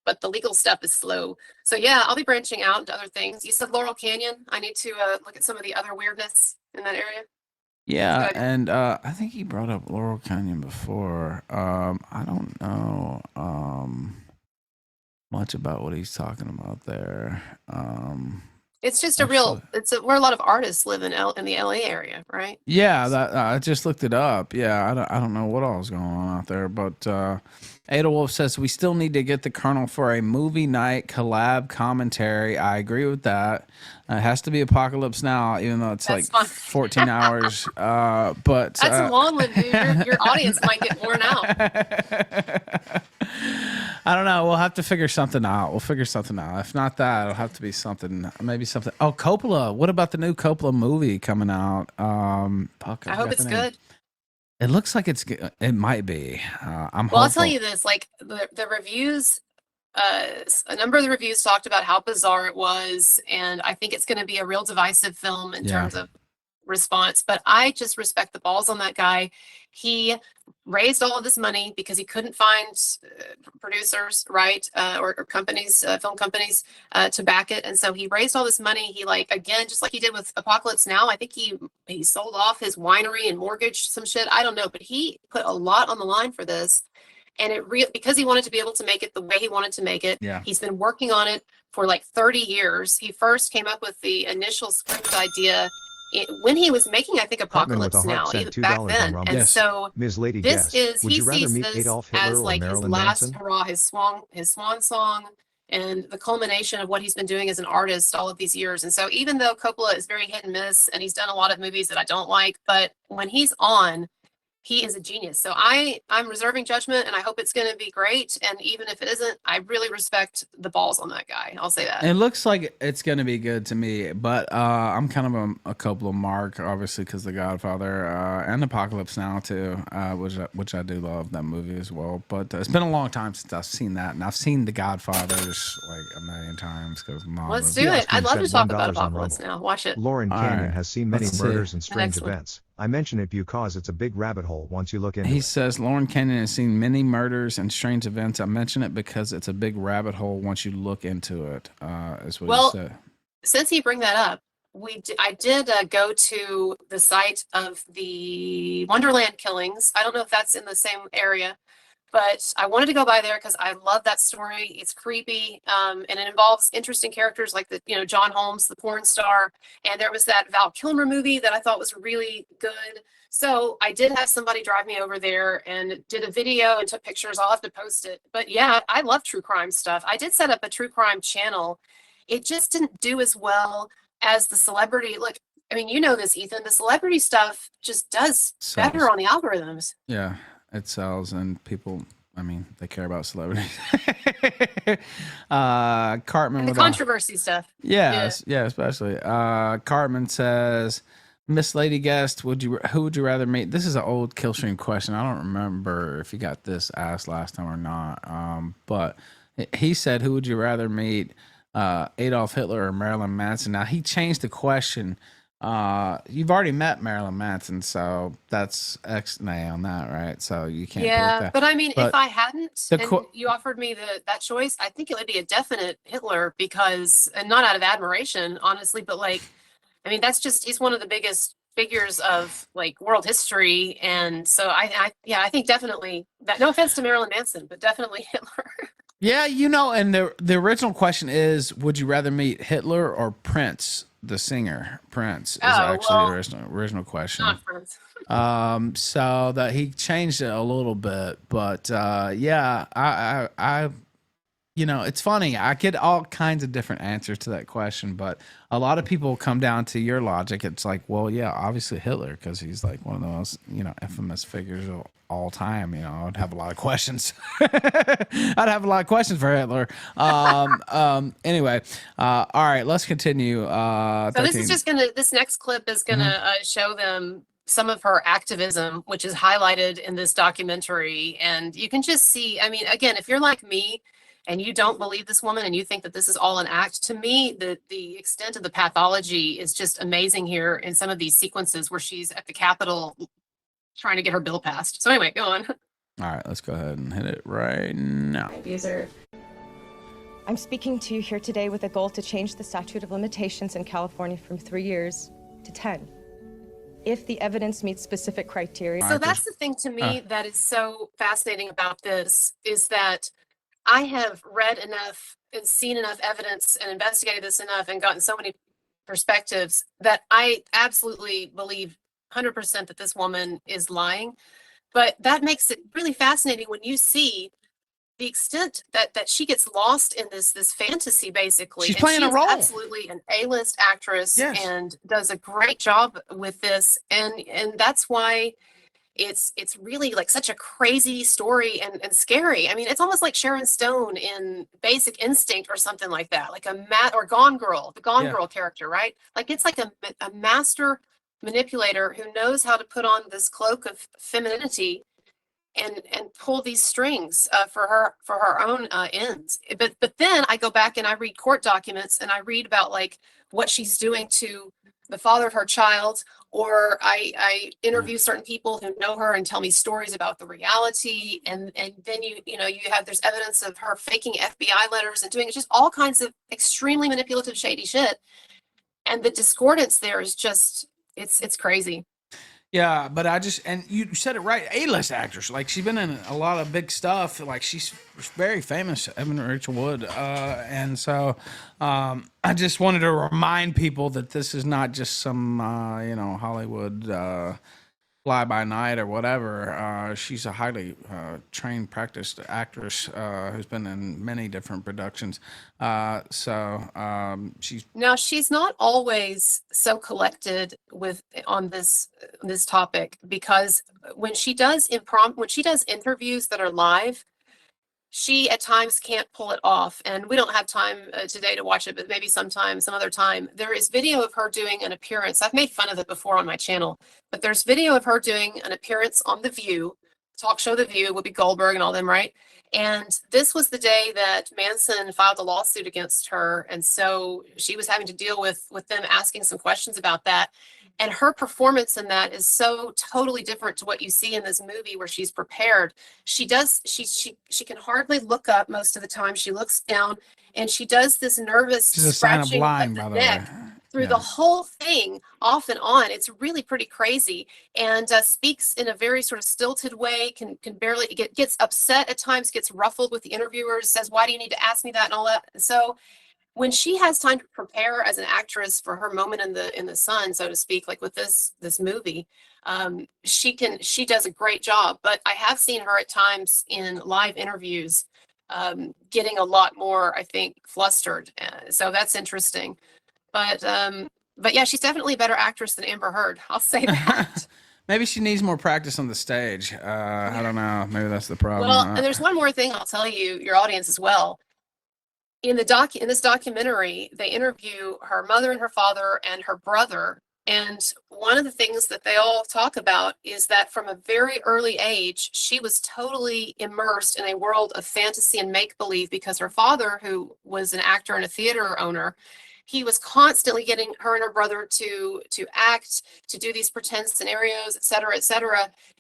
but the legal stuff is slow. So yeah, I'll be branching out into other things. You said Laurel Canyon. I need to look at some of the other weirdness in that area. Yeah, and I think he brought up Laurel Canyon before. I don't know much about what he's talking about there. It's just where a lot of artists live in the LA area, right? Yeah, that I just looked it up. Yeah, I don't know what all is going on out there, but Ada Wolf says we still need to get the Colonel for a movie night collab commentary. I agree with that. It has to be Apocalypse Now, even though it's That's like fine. 14 hours. But that's a long one, dude. Your audience might get worn out. I don't know. We'll have to figure something out. We'll figure something out. If not that, it'll have to be something. Maybe something. Oh, Coppola. What about the new Coppola movie coming out? I hope it's good. It looks like it might be. I'm Well, hopeful. I'll tell you this: like the reviews, a number of the reviews talked about how bizarre it was, and I think it's going to be a real divisive film in terms of response. But I just respect the balls on that guy. He raised all of this money because he couldn't find producers, right, or companies, film companies, to back it, and so he raised all this money. He again, just like he did with Apocalypse Now. I think he sold off his winery and mortgaged some shit. I don't know, but he put a lot on the line for this, and because he wanted to be able to make it the way he wanted to make it. Yeah. He's been working on it for like 30 years. He first came up with the initial script idea when he was making, I think, Apocalypse Now, even back then. And so Ms. Lady this is, would he you rather sees meet this Adolf Hitler as or like his Marilyn last Manson? hurrah, his swan song, and the culmination of what he's been doing as an artist all of these years. And so even though Coppola is very hit and miss, and he's done a lot of movies that I don't like, but when he's on, he is a genius. So I'm reserving judgment, and I hope it's going to be great. And even if it isn't, I really respect the balls on that guy. I'll say that. It looks like it's going to be good to me, but I'm kind of a Coppola mark, obviously, because The Godfather and Apocalypse Now too, which I do love that movie as well. But it's been a long time since I've seen that, and I've seen The Godfathers like a million times. Let's do it. I'd love to talk about Apocalypse Now. Watch it. Lauren Canyon has seen many murders and strange Excellent. events. I mention it because it's a big rabbit hole once you look into it. He says Lauren Canyon has seen many murders and strange events. I mention it because it's a big rabbit hole once you look into it. Is what he said. Since you bring that up, I did go to the site of the Wonderland killings. I don't know if that's in the same area, but I wanted to go by there because I love that story. It's creepy, and it involves interesting characters like John Holmes, the porn star, and there was that Val Kilmer movie that I thought was really good. So I did have somebody drive me over there and did a video and took pictures. I'll have to post it. But yeah, I love true crime stuff. I did set up a true crime channel. It just didn't do as well as the celebrity. Look, I mean, you know this, Ethan. The celebrity stuff just does better on the algorithms. Yeah. It sells, and people, I mean, they care about celebrities. Cartman And the with controversy stuff. Yeah, especially. Cartman says, Miss Lady Guest, who would you rather meet? This is an old Killstream question. I don't remember if you got this asked last time or not. But he said, who would you rather meet, Adolf Hitler or Marilyn Manson? Now, he changed the question. You've already met Marilyn Manson, so that's X-nay on that, right? So you can't. Yeah, that. but I mean, if I hadn't, and qu- you offered me that choice, I think it would be a definite Hitler because, and not out of admiration, honestly, but like, I mean, he's one of the biggest figures of like world history, and so I think definitely that. No offense to Marilyn Manson, but definitely Hitler. Yeah, and the original question is, would you rather meet Hitler or Prince? The singer Prince is actually the original question. Not Prince. So that he changed it a little bit, but yeah, I it's funny. I get all kinds of different answers to that question, but a lot of people come down to your logic. It's like, well, yeah, obviously Hitler, because he's like one of the most infamous figures of all time. I'd have a lot of questions. I'd have a lot of questions for Hitler. Anyway, all right, let's continue. So this next clip is gonna show them some of her activism, which is highlighted in this documentary, and you can just see. I mean, again, if you're like me and you don't believe this woman and you think that this is all an act, to me, the extent of the pathology is just amazing here in some of these sequences where she's at the Capitol trying to get her bill passed. So anyway, go on. All right, let's go ahead and hit it right now. Abuser. I'm speaking to you here today with a goal to change the statute of limitations in California from 3 years to 10. if the evidence meets specific criteria. So that's the thing to me that is so fascinating about this, is that I have read enough and seen enough evidence and investigated this enough and gotten so many perspectives that I absolutely believe 100% that this woman is lying. But that makes it really fascinating when you see the extent that she gets lost in this fantasy, basically. She's playing a role. Absolutely an A-list actress, yes, and does a great job with this. And that's why it's really like such a crazy story and scary. I mean, it's almost like Sharon Stone in Basic Instinct or something like that, like or Gone Girl, the Gone Girl character, right? Like it's like a master manipulator who knows how to put on this cloak of femininity and pull these strings for her own ends. But then I go back and I read court documents and I read about like what she's doing to the father of her child, or I interview certain people who know her and tell me stories about the reality, and then you have there's evidence of her faking FBI letters and doing just all kinds of extremely manipulative, shady shit, and the discordance there is just it's crazy. Yeah, but and you said it right, A-list actress. Like, she's been in a lot of big stuff. Like, she's very famous, Evan Rachel Wood. And so I just wanted to remind people that this is not just some, Hollywood fly-by-night or whatever. She's a highly trained, practiced actress who's been in many different productions. She's not always so collected on this topic, because when she does interviews that are live, she at times can't pull it off, and we don't have time today to watch it, but maybe some other time. There is video of her doing an appearance. I've made fun of it before on my channel, but there's video of her doing an appearance on The View, talk show The View, Whoopi Goldberg and all them, right? And this was the day that Manson filed a lawsuit against her, and so she was having to deal with them asking some questions about that. And her performance in that is so totally different to what you see in this movie, where she's prepared. She can hardly look up most of the time. She looks down, and she does this nervous scratching of the neck through the whole thing, off and on. It's really pretty crazy, and speaks in a very sort of stilted way. Can barely gets upset at times, gets ruffled with the interviewers, says, "Why do you need to ask me that?" and all that. So when she has time to prepare as an actress for her moment in the sun, so to speak, like with this movie, she does a great job. But I have seen her at times in live interviews getting a lot more, I think, flustered. So that's interesting. But yeah, she's definitely a better actress than Amber Heard. I'll say that. Maybe she needs more practice on the stage. I don't know. Maybe that's the problem. Well, and there's one more thing I'll tell you, your audience as well. In this documentary, they interview her mother and her father and her brother. And one of the things that they all talk about is that from a very early age, she was totally immersed in a world of fantasy and make-believe, because her father, who was an actor and a theater owner, he was constantly getting her and her brother to act, to do these pretend scenarios, et cetera,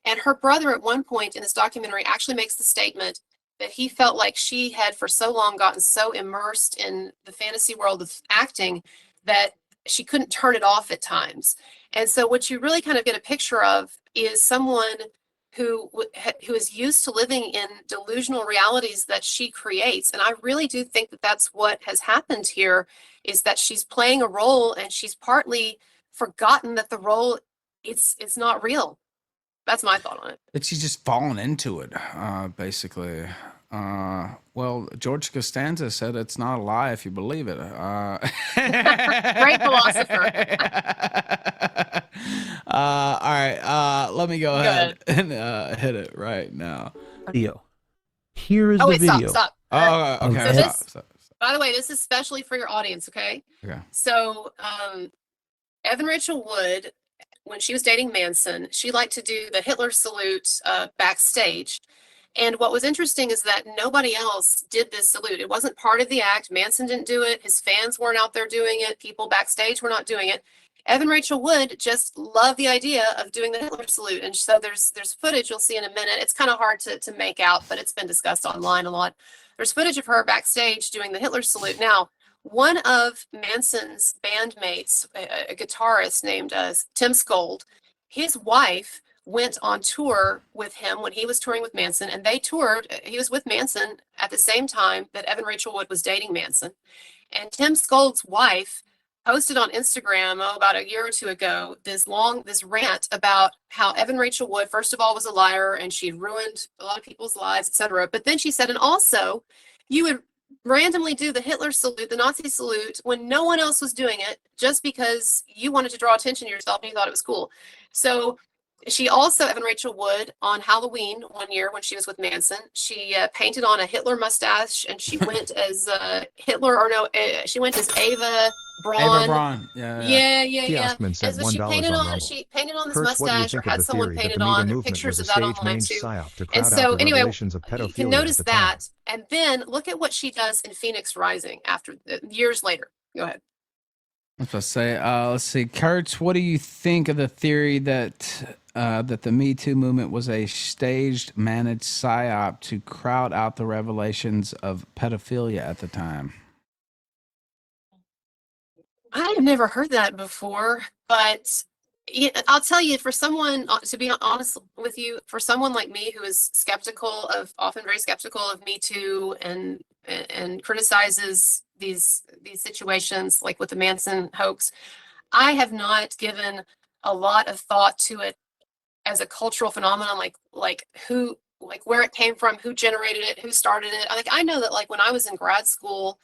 and her brother at one point in this documentary actually makes the statement that he felt like she had for so long gotten so immersed in the fantasy world of acting that she couldn't turn it off at times. And so what you really kind of get a picture of is someone who is used to living in delusional realities that she creates. And I really do think that that's what has happened here, is that she's playing a role and she's partly forgotten that the role, it's not real. That's my thought on it. That she's just fallen into it, basically. Well, George Costanza said it's not a lie if you believe it. Great philosopher. All right, let me go ahead and hit it right now. Video. Here is the video. Stop. Oh, okay. So Stop. By the way, this is especially for your audience, okay? Okay. So, Evan Rachel Wood, when she was dating Manson, she liked to do the Hitler salute backstage. And what was interesting is that nobody else did this salute. It wasn't part of the act. Manson didn't do it. His fans weren't out there doing it. People backstage were not doing it. Evan Rachel Wood just loved the idea of doing the Hitler salute. And so there's footage you'll see in a minute. It's kind of hard to make out, but it's been discussed online a lot. There's footage of her backstage doing the Hitler salute. Now, one of Manson's bandmates, a guitarist named Tim Skold, his wife went on tour with him when he was touring with Manson, and they toured. He was with Manson at the same time that Evan Rachel Wood was dating Manson. And Tim Skold's wife posted on Instagram about a year or two ago this rant about how Evan Rachel Wood, first of all, was a liar and she'd ruined a lot of people's lives, etc. But then she said, and also, you would randomly do the Hitler salute, the Nazi salute, when no one else was doing it, just because you wanted to draw attention to yourself and you thought it was cool. So she also, Evan Rachel Wood, on Halloween one year when she was with Manson, she painted on a Hitler mustache, and she went as Hitler, or no, she went as Ava Braun. Ava Braun. Yeah. Kioskman sent And so $1 she painted on this Kurtz, what do you mustache, or think of had the someone theory that painted the Me Too on movement pictures was of a that online stage-made too. psyop to And crowd so out the anyway, revelations of you pedophilia can notice at the time? that, and then look at what she does in Phoenix Rising after years later. Go ahead. Let's just say, let's see, Kurtz, what do you think of the theory that that the Me Too movement was a staged, managed psyop to crowd out the revelations of pedophilia at the time? I've never heard that before, but I'll tell you, for someone, to be honest with you, for someone like me who is often very skeptical of Me Too and criticizes these situations, like with the Manson hoax, I have not given a lot of thought to it as a cultural phenomenon, like where it came from, who generated it, who started it. I know that, like, when I was in grad school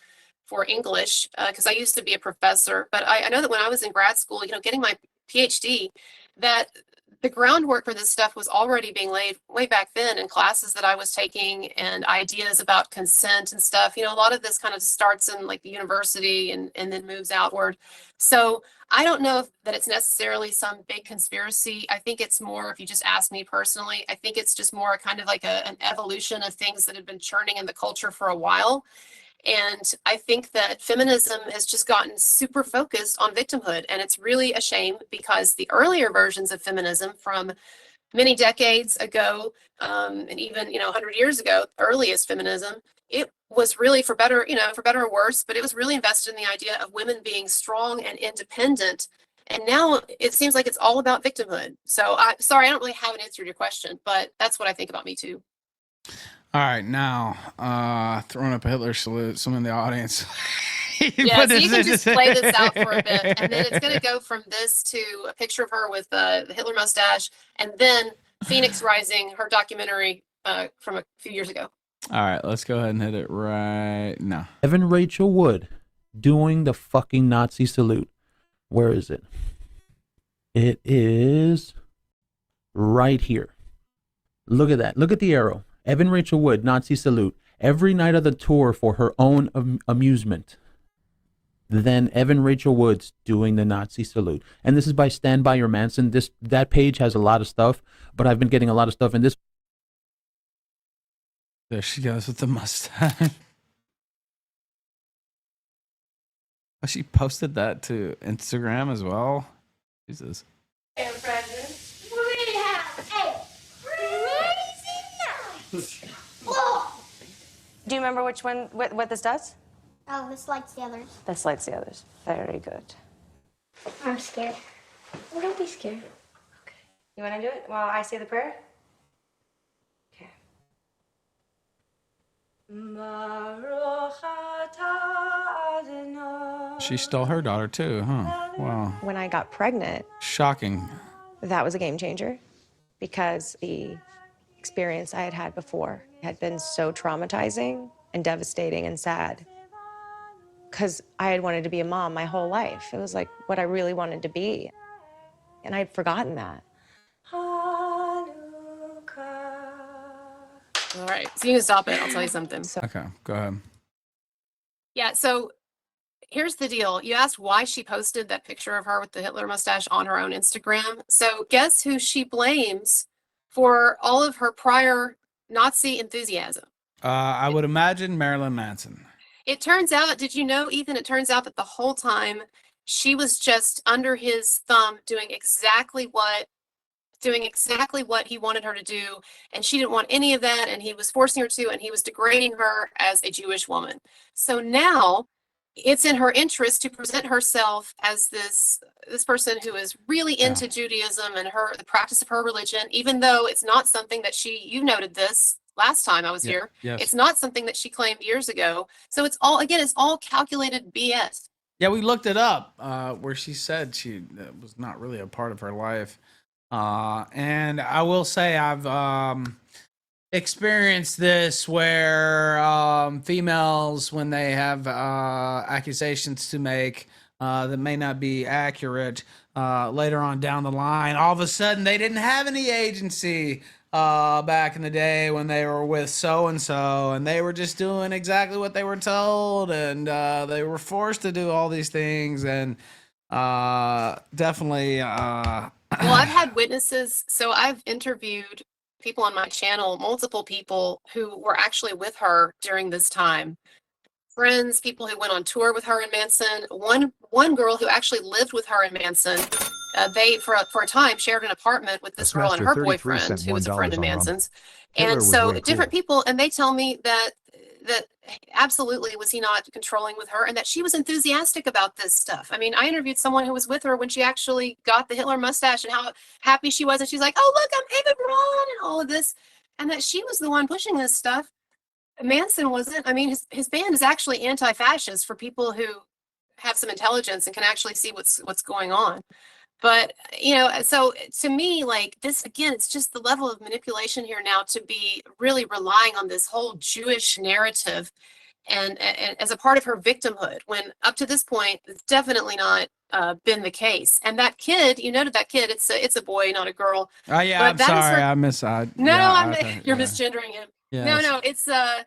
for English, because I used to be a professor, but I know that when I was in grad school, getting my PhD, that the groundwork for this stuff was already being laid way back then in classes that I was taking, and ideas about consent and stuff. A lot of this kind of starts in, like, the university and then moves outward. So I don't know that it's necessarily some big conspiracy. I think it's more, if you just ask me personally, I think it's just more kind of like an evolution of things that have been churning in the culture for a while. And I think that feminism has just gotten super focused on victimhood. And it's really a shame, because the earlier versions of feminism from many decades ago, and even, 100 years ago, earliest feminism, it was really, for better or worse, but it was really invested in the idea of women being strong and independent. And now it seems like it's all about victimhood. So sorry, I don't really have an answer to your question, but that's what I think about Me Too. All right, now throwing up a Hitler salute. Someone in the audience. Yeah, so you can just play this out for a bit, and then it's going to go from this to a picture of her with the Hitler mustache, and then Phoenix Rising, her documentary from a few years ago. All right, let's go ahead and hit it right now. Evan Rachel Wood doing the fucking Nazi salute. Where is it? It is right here. Look at that. Look at the arrow. Evan Rachel Wood, Nazi salute. Every night of the tour for her own amusement. Then Evan Rachel Wood's doing the Nazi salute. And this is by Stand By Your Manson. That page has a lot of stuff, but I've been getting a lot of stuff in this. There she goes with the mustache. Oh, she posted that to Instagram as well. Jesus. Hey, President. We have a crazy night. Do you remember which one, what this does? Oh, this lights the others. This lights the others. Very good. I'm scared. Well, don't be scared. Okay. You want to do it while I say the prayer? Okay. She stole her daughter too, huh? Wow. When I got pregnant, Shocking. that was a game changer, because the experience I had had before had been so traumatizing and devastating and sad, because I had wanted to be a mom my whole life. It was like what I really wanted to be, and I'd forgotten that. All right, so you can stop it. I'll tell you something. Okay, go ahead. Yeah, so here's the deal. You asked why she posted that picture of her with the Hitler mustache on her own Instagram. So guess who she blames for all of her prior Nazi enthusiasm? I would imagine Marilyn Manson. It turns out, did you know, Ethan, it turns out that the whole time she was just under his thumb doing exactly what he wanted her to do, and she didn't want any of that, and he was forcing her to, and he was degrading her as a Jewish woman. So now it's in her interest to present herself as this person who is really into Judaism and the practice of her religion, even though it's not something that you noted this last time I was here. Yes. It's not something that she claimed years ago. So it's all calculated BS. Yeah, we looked it up where she said that was not really a part of her life. And I will say I've experienced this where females, when they have accusations to make that may not be accurate, later on down the line, all of a sudden they didn't have any agency back in the day when they were with so-and-so, and they were just doing exactly what they were told, and they were forced to do all these things, and definitely... Well, I've had witnesses, so I've interviewed people on my channel, multiple people who were actually with her during this time. Friends, people who went on tour with her in Manson. One girl who actually lived with her in Manson. They for a time shared an apartment with this girl and her boyfriend, who was a friend of Manson's. And so different people, and they tell me that absolutely was he not controlling with her, and that she was enthusiastic about this stuff. I mean, I interviewed someone who was with her when she actually got the Hitler mustache and how happy she was, and she's like, "Oh, look, I'm Ava Braun," and all of this, and that she was the one pushing this stuff. Manson wasn't. I mean, his band is actually anti-fascist for people who have some intelligence and can actually see what's going on. But, so to me, like this, again, it's just the level of manipulation here now to be really relying on this whole Jewish narrative and as a part of her victimhood, when up to this point, it's definitely not been the case. And that kid, you noted that kid, it's a boy, not a girl. Oh, yeah, I'm sorry. You're misgendering him. Yes. No,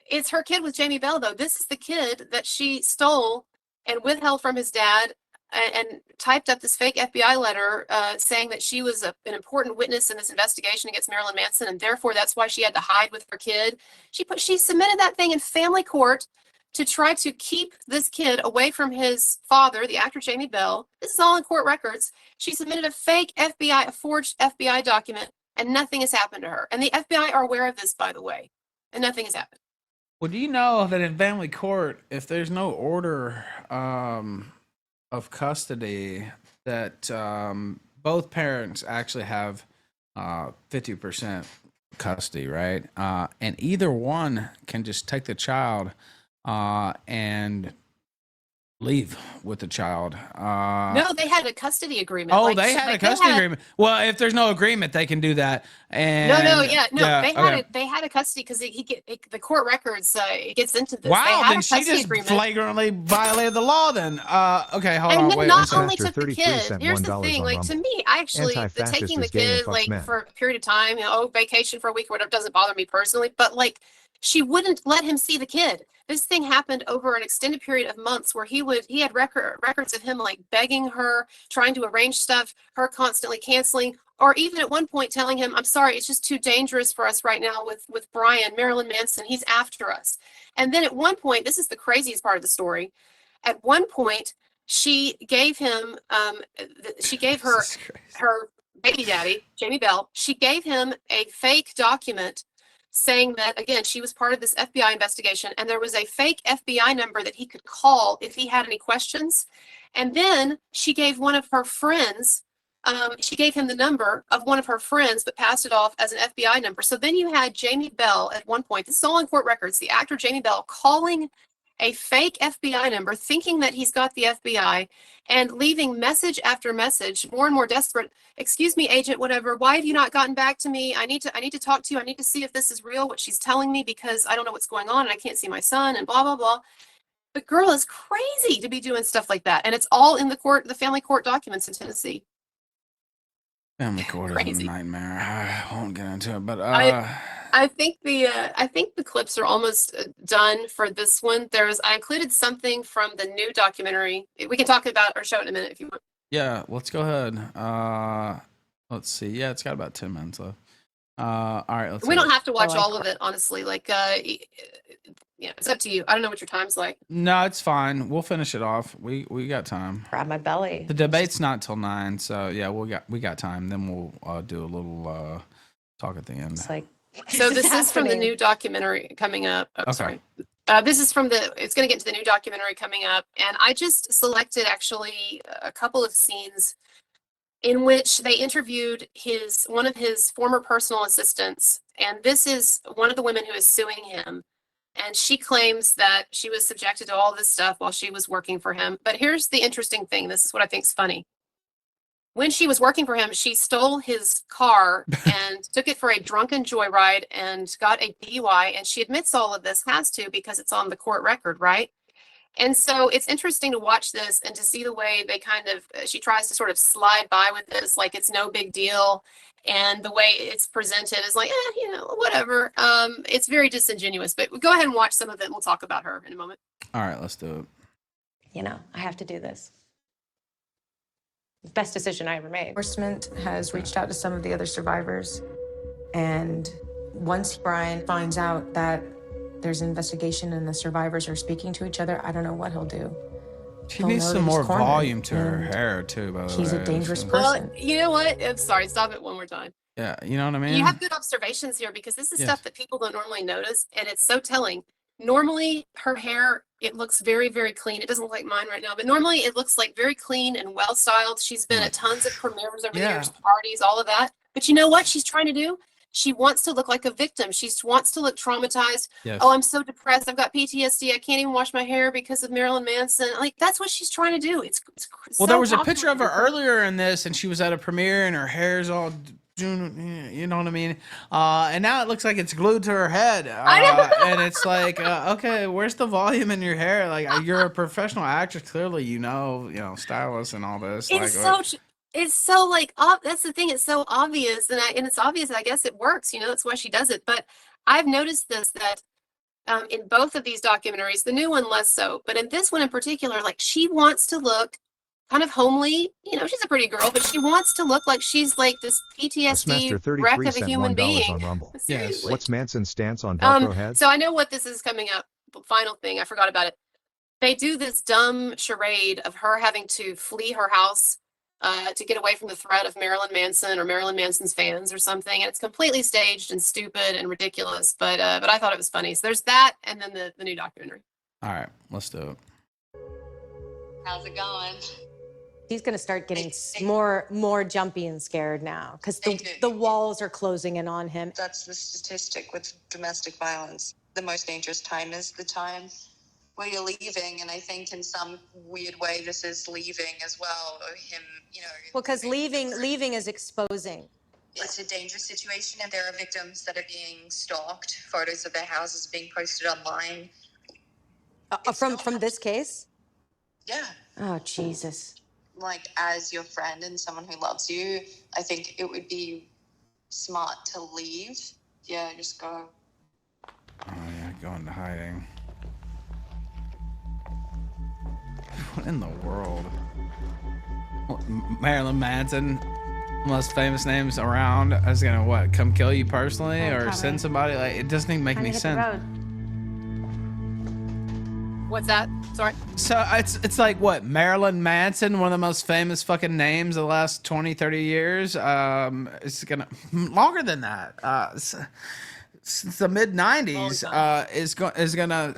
it's her kid with Jamie Bell, though. This is the kid that she stole and withheld from his dad and typed up this fake FBI letter saying that she was an important witness in this investigation against Marilyn Manson, and therefore that's why she had to hide with her kid. She submitted that thing in family court to try to keep this kid away from his father, the actor Jamie Bell. This is all in court records. She submitted a forged FBI document, and nothing has happened to her. And the FBI are aware of this, by the way, and nothing has happened. Well, do you know that in family court, if there's no order of custody, that both parents actually have 50% custody, right? And either one can just take the child and leave with the child. No, they had a custody agreement. Oh, they had a custody agreement. Well, if there's no agreement, they can do that. And they had a custody because the court records it gets into this. Wow, then she just flagrantly violated the law. Then okay, hold on. Wait, not only took the kid. Here's the thing. Like to me, actually, taking the kid like for a period of time, vacation for a week or whatever, doesn't bother me personally. But like, she wouldn't let him see the kid. This thing happened over an extended period of months where he had records of him like begging her, trying to arrange stuff, her constantly canceling, or even at one point telling him, "I'm sorry, it's just too dangerous for us right now with Brian, Marilyn Manson. He's after us." And then at one point, this is the craziest part of the story. At one point, she gave him, her baby daddy, Jamie Bell, she gave him a fake document saying that, again, she was part of this FBI investigation, and there was a fake FBI number that he could call if he had any questions. And then she gave one of her friends, she gave him the number of one of her friends, but passed it off as an FBI number. So then you had Jamie Bell at one point, this is all in court records, the actor Jamie Bell calling a fake FBI number, thinking that he's got the FBI, and leaving message after message, more and more desperate. "Excuse me, agent, whatever, why have you not gotten back to me? I need to talk to you. I need to see if this is real, what she's telling me, because I don't know what's going on and I can't see my son," and blah, blah, blah. The girl is crazy to be doing stuff like that. And it's all in the family court documents in Tennessee. Family court is a nightmare. I won't get into it, but I think the clips are almost done for this one. I included something from the new documentary. We can talk about or show it in a minute if you want. Yeah, let's go ahead. Let's see. Yeah, it's got about 10 minutes left. All right, we don't have to watch all of it, honestly. Like, it's up to you. I don't know what your time's like. No, it's fine. We'll finish it off. We got time. Grab my belly. The debate's not till 9, so yeah, we got time. Then we'll do a little talk at the end. It's like, so this is from the new documentary coming up. Oh, okay. Sorry. This is from it's going to get into the new documentary coming up. And I just selected actually a couple of scenes in which they interviewed one of his former personal assistants. And this is one of the women who is suing him. And she claims that she was subjected to all this stuff while she was working for him. But here's the interesting thing. This is what I think is funny. When she was working for him, she stole his car and took it for a drunken joyride and got a DUI. And she admits all of this, has to, because it's on the court record, right? And so it's interesting to watch this and to see the way they kind of, she tries to sort of slide by with this, like it's no big deal. And the way it's presented is like, whatever. It's very disingenuous, but go ahead and watch some of it and we'll talk about her in a moment. All right, let's do it. I have to do this. Best decision I ever made. Enforcement has reached out to some of the other survivors, and once Brian finds out that there's an investigation and the survivors are speaking to each other, I don't know what he'll do. She needs some more volume to her hair too, by the way. He's a dangerous person. Well, you know what? I'm sorry, stop it one more time. Yeah, you know what I mean? You have good observations here because this is stuff that people don't normally notice, and it's so telling. Normally, her hair, it looks very, very clean. It doesn't look like mine right now, but normally it looks like very clean and well-styled. She's been at tons of premieres over the years, parties, all of that. But you know what she's trying to do? She wants to look like a victim. She wants to look traumatized. Yes. Oh, I'm so depressed. I've got PTSD. I can't even wash my hair because of Marilyn Manson. Like, that's what she's trying to do. It's well, there was a picture of her earlier in this, and she was at a premiere, and her hair's all... You know what I mean? And now it looks like it's glued to her head. And it's like, okay, where's the volume in your hair? Like, you're a professional actress. Clearly, you know, stylist and all this. It's so like, that's the thing. It's so obvious. And it's obvious. I guess it works. That's why she does it. But I've noticed this, that in both of these documentaries, the new one less so, but in this one in particular, like she wants to look kind of homely. She's a pretty girl, but she wants to look like she's like this PTSD wreck of a human being. On Rumble. Yes. What's Manson's stance on Velcro heads? So I know what this is coming up. Final thing, I forgot about it. They do this dumb charade of her having to flee her house to get away from the threat of Marilyn Manson or Marilyn Manson's fans or something, and it's completely staged and stupid and ridiculous. But I thought it was funny. So there's that, and then the new documentary. All right, let's do it. How's it going? He's going to start getting more jumpy and scared now because the walls are closing in on him. That's the statistic with domestic violence. The most dangerous time is the time where you're leaving, and I think in some weird way this is leaving as well, or him, Well, because leaving is exposing. It's a dangerous situation, and there are victims that are being stalked. Photos of their houses being posted online. From this case? Yeah. Oh, Jesus. Like, as your friend and someone who loves you, I think it would be smart to leave. Yeah, just go. Oh, yeah, go into hiding. What in the world? Marilyn Manson, most famous names around, is gonna come kill you personally or send somebody? Like, it doesn't even make any sense. What's that? Sorry. So it's like what? Marilyn Manson, one of the most famous fucking names of the last 20, 30 years. It's gonna longer than that. Since the mid 90s, is gonna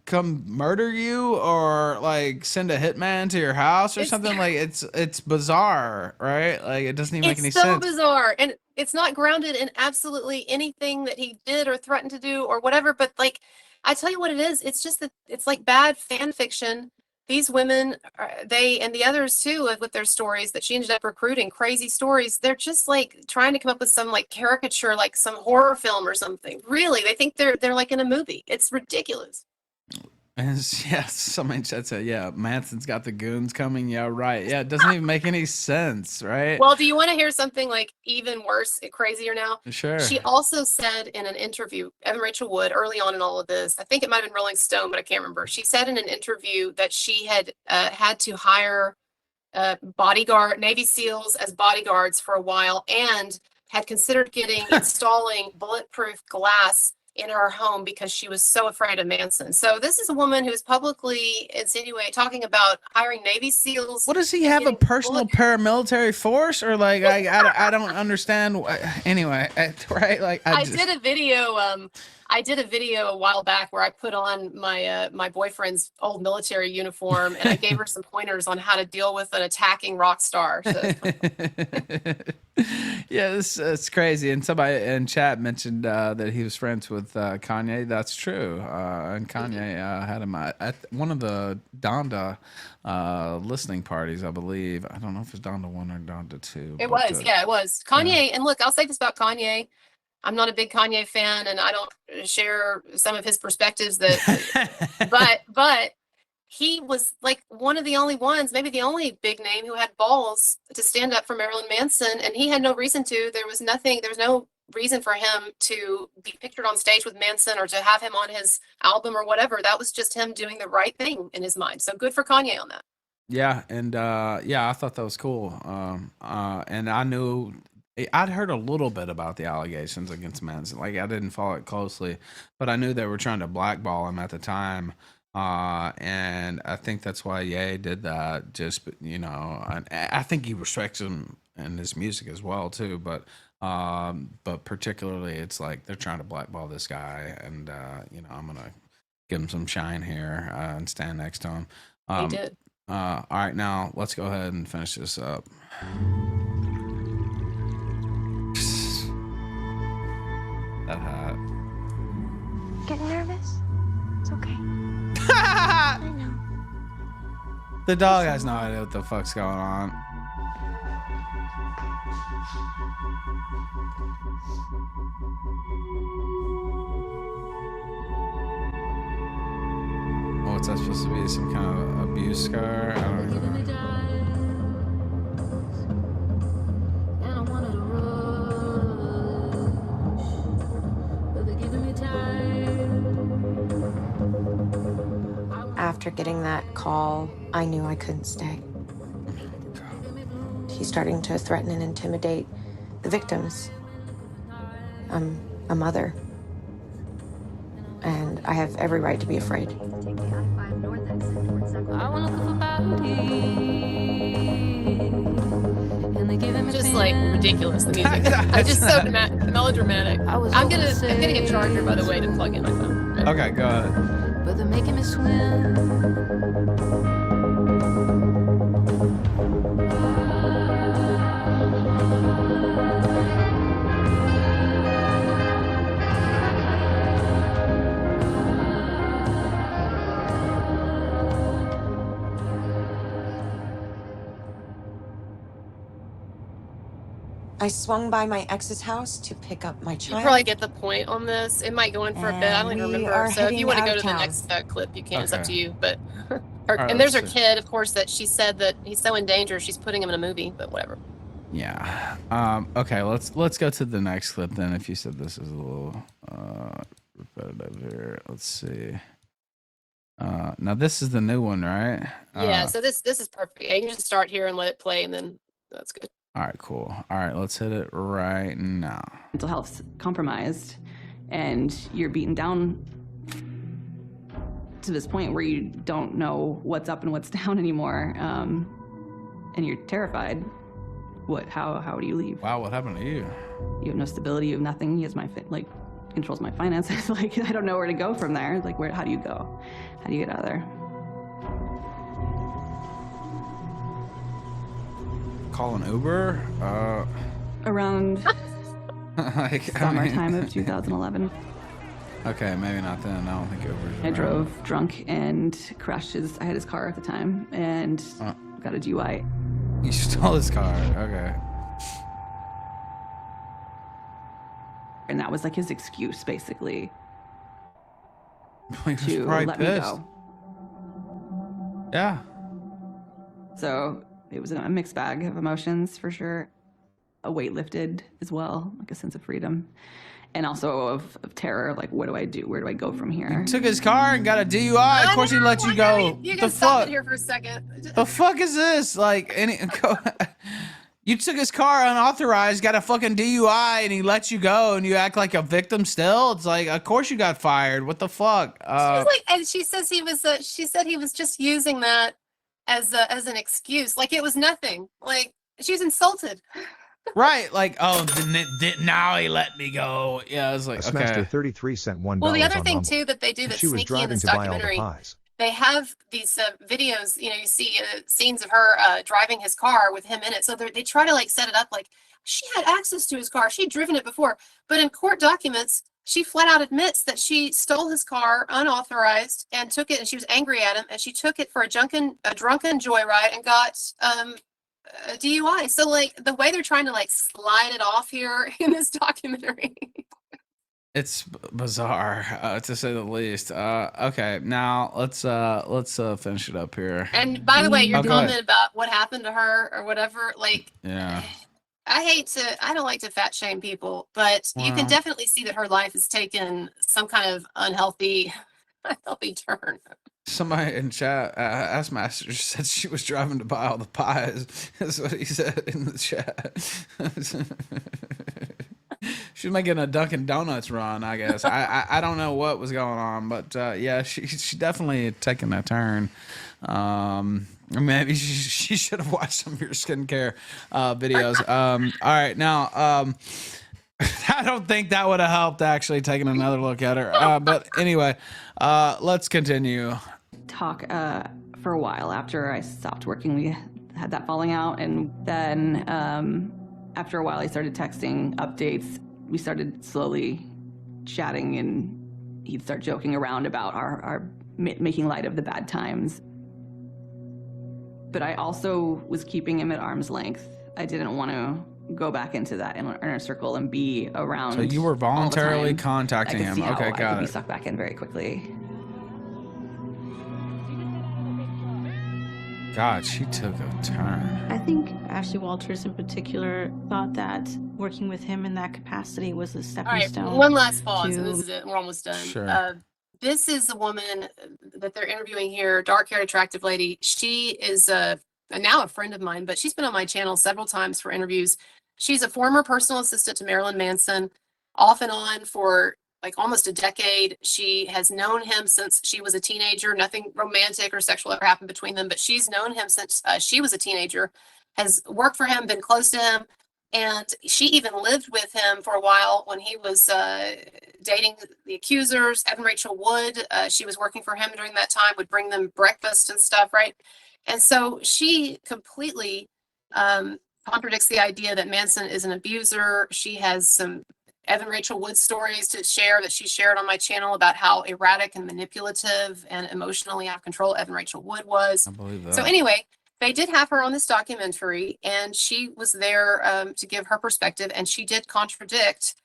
come murder you or like send a hitman to your house or something? Like it's bizarre, right? Like it doesn't even make any sense. It's so bizarre, and it's not grounded in absolutely anything that he did or threatened to do or whatever. But like, I tell you what it is. It's just that it's like bad fan fiction. These women, they and the others too, with their stories that she ended up recruiting, crazy stories. They're just like trying to come up with some like caricature, like some horror film or something. Really, they think they're like in a movie. It's ridiculous. And somebody said, yeah, Manson's got the goons coming. Yeah, right. Yeah, it doesn't even make any sense, right? Well, do you want to hear something like even worse, crazier now? Sure. She also said in an interview, Evan Rachel Wood, early on in all of this, I think it might have been Rolling Stone, but I can't remember. She said in an interview that she had had to hire bodyguard, Navy SEALs as bodyguards for a while and had considered installing bulletproof glass in her home because she was so afraid of Manson. So this is a woman who's publicly talking about hiring Navy SEALs. What does he have, a personal paramilitary force, or like I don't understand. Anyway, right? Like I did a video I did a video a while back where I put on my my boyfriend's old military uniform, and I gave her some pointers on how to deal with an attacking rock star. So. Yeah, it's crazy. And somebody in chat mentioned that he was friends with Kanye. That's true. And Kanye had him at one of the Donda listening parties, I believe. I don't know if it's Donda 1 or Donda 2. It was, yeah, it was. Kanye, and look, I'll say this about Kanye. I'm not a big Kanye fan, and I don't share some of his perspectives but he was like one of the only ones, maybe the only big name who had balls to stand up for Marilyn Manson, and he had no reason to. There was no reason for him to be pictured on stage with Manson or to have him on his album or whatever. That was just him doing the right thing in his mind. So good for Kanye on that. Yeah, and I thought that was cool. And I knew I'd heard a little bit about the allegations against Manson. Like, I didn't follow it closely, but I knew they were trying to blackball him at the time. And I think that's why Ye did that. Just, you know, I think he respects him and his music as well too. But particularly, it's like they're trying to blackball this guy, and you know, I'm gonna give him some shine here and stand next to him. He did. All right, now let's go ahead and finish this up. That hat. Getting nervous? It's okay. I know. The dog has no idea what the fuck's going on. Oh, what's that supposed to be? Some kind of abuse scar? I don't know. After getting that call, I knew I couldn't stay. He's starting to threaten and intimidate the victims. I'm a mother, and I have every right to be afraid. Just like ridiculous, the music. It's just so melodramatic. I'm gonna get charger, by the way, to plug in my phone. Okay, go ahead. But they're making me swim. I swung by my ex's house to pick up my child. You probably get the point on this. It might go on for a bit. I don't even remember. So if you want to go to the next clip, you can. It's up to you. But and there's her kid, of course, that she said that he's so in danger, she's putting him in a movie. But whatever. Yeah. Okay. Let's go to the next clip then. If you said this is a little repetitive here, let's see. Now this is the new one, right? Yeah. So this is perfect. You can just start here and let it play, and then that's good. All right, cool. All right, let's hit it right now. Mental health's compromised, and you're beaten down to this point where you don't know what's up and what's down anymore, and you're terrified. How do you leave? Wow, what happened to you? You have no stability. You have nothing. He has controls my finances. Like, I don't know where to go from there. Like, how do you go? How do you get out of there? Call an Uber? Around summertime of 2011. Okay, maybe not then. I don't think Uber's I drove drunk and crashed I had his car at the time and got a DUI. You stole his car, okay. And that was like his excuse, basically, to let me go. Yeah. So it was a mixed bag of emotions, for sure. A weight lifted as well, like a sense of freedom. And also of terror, like, what do I do? Where do I go from here? He took his car and got a DUI. Of course he let you go. You can stop it here for a second. The fuck is this? Like, you took his car unauthorized, got a fucking DUI, and he let you go, and you act like a victim still? It's like, of course you got fired. What the fuck? And she says she said he was just using that as an excuse. Like, it was nothing. Like, she was insulted. Right, like, oh, now he let me go. Yeah, I was like, Semester okay. 33 sent $1 Well, the other on thing Rumble. too that they do If that's she was sneaky in driving this to buy all the documentary, pies. they have these videos. You know, you see scenes of her driving his car with him in it. So they try to like set it up like she had access to his car. She'd driven it before, but in court documents, she flat out admits that she stole his car unauthorized and took it, and she was angry at him, and she took it for a drunken joyride and got a DUI. So like the way they're trying to like slide it off here in this documentary. It's bizarre, to say the least. Okay, now let's finish it up here. And by the way, your Okay. comment about what happened to her or whatever, like, Yeah. I don't like to fat shame people, but you can Wow. definitely see that her life has taken some kind of unhealthy turn. Somebody in chat, Askmaster, said she was driving to buy all the pies. That's what he said in the chat. She was making a Dunkin' Donuts run, I guess. I don't know what was going on, but yeah, she definitely had taken that turn. Maybe she should have watched some of your skincare videos. All right, now I don't think that would have helped actually taking another look at her. But anyway, let's continue. Talk for a while after I stopped working. We had that falling out, and then after a while, he started texting updates. We started slowly chatting, and he'd start joking around about our making light of the bad times. But I also was keeping him at arm's length. I didn't want to go back into that inner circle and be around. So you were voluntarily contacting him. Okay, I got could be it. sucked back in very quickly. God, she took a turn. I think Ashley Walters in particular thought that working with him in that capacity was a All stepping right, stone. one last pause, to- and this is it. We're almost done. Sure. This is the woman that they're interviewing here, dark-haired, attractive lady. She is now a friend of mine, but she's been on my channel several times for interviews. She's a former personal assistant to Marilyn Manson, off and on for like almost a decade. She has known him since she was a teenager. Nothing romantic or sexual ever happened between them, but she's known him since she was a teenager, has worked for him, been close to him. And she even lived with him for a while when he was dating the accusers, Evan Rachel Wood. She was working for him during that time, would bring them breakfast and stuff, right? And so she completely contradicts the idea that Manson is an abuser. She has some Evan Rachel Wood stories to share that she shared on my channel about how erratic and manipulative and emotionally out of control Evan Rachel Wood was. I believe that. So anyway, they did have her on this documentary, and she was there to give her perspective, and she did contradict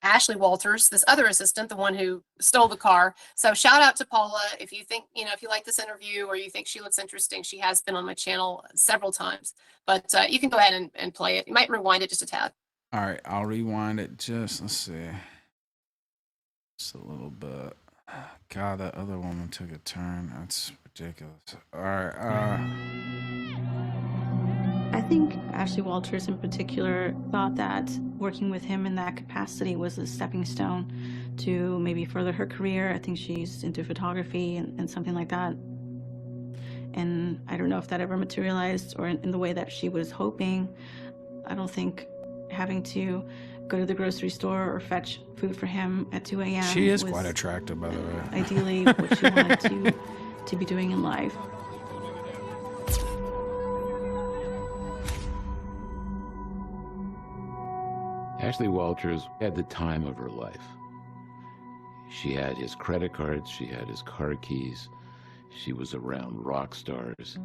Ashley Walters, this other assistant, the one who stole the car. So shout out to Paula. If you think, if you like this interview or you think she looks interesting, she has been on my channel several times, but you can go ahead and play it. You might rewind it just a tad. All right, I'll rewind it just, let's see. Just a little bit. God, that other woman took a turn. That's ridiculous. All right. I think Ashley Walters in particular thought that working with him in that capacity was a stepping stone to maybe further her career. I think she's into photography and something like that. And I don't know if that ever materialized or in the way that she was hoping. I don't think having to go to the grocery store or fetch food for him at 2 a.m. She is was quite attractive, by the way. ideally what she wanted to be doing in life. Ashley Walters had the time of her life. She had his credit cards, she had his car keys, she was around rock stars.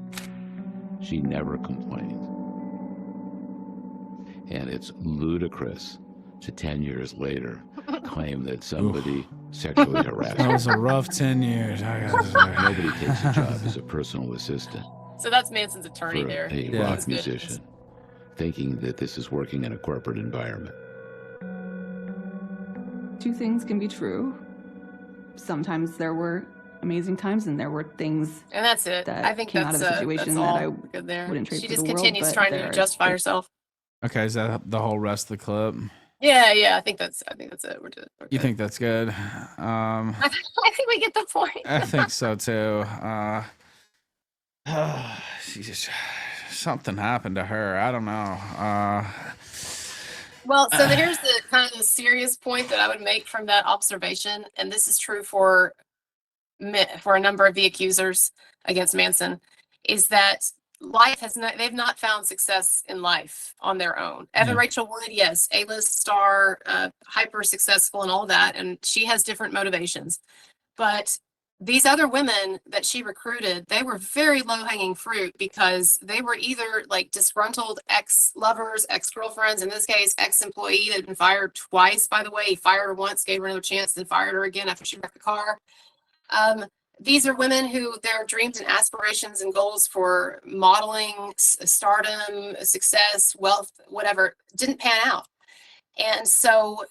She never complained. And it's ludicrous to 10 years later claim that somebody sexually harassed her. That was a rough 10 years. I gotta say. Nobody takes a job as a personal assistant So that's Manson's attorney for there. a Yeah. rock musician, thinking that this is working in a corporate environment. Two things can be true. Sometimes there were amazing times, and there were things And that's it. that I think came out that's, of the that's situation all that I good there. wouldn't trade She for just the world, continues but trying to there- justify herself. Okay, is that the whole rest of the clip? Yeah, I think that's it. We're You think that's good? I think we get the point. I think so too. She just, something happened to her. I don't know. Well, so here's the kind of serious point that I would make from that observation, and this is true for a number of the accusers against Manson, is that life has not, they've not found success in life on their own. Evan Rachel Wood, yes, A-list star, hyper successful and all that, and she has different motivations. But these other women that she recruited, they were very low-hanging fruit because they were either like disgruntled ex-lovers, ex-girlfriends, in this case, ex-employee that had been fired twice, by the way. He fired her once, gave her another chance, then fired her again after she wrecked the car. These are women who their dreams and aspirations and goals for modeling, stardom, success, wealth, whatever, didn't pan out. And so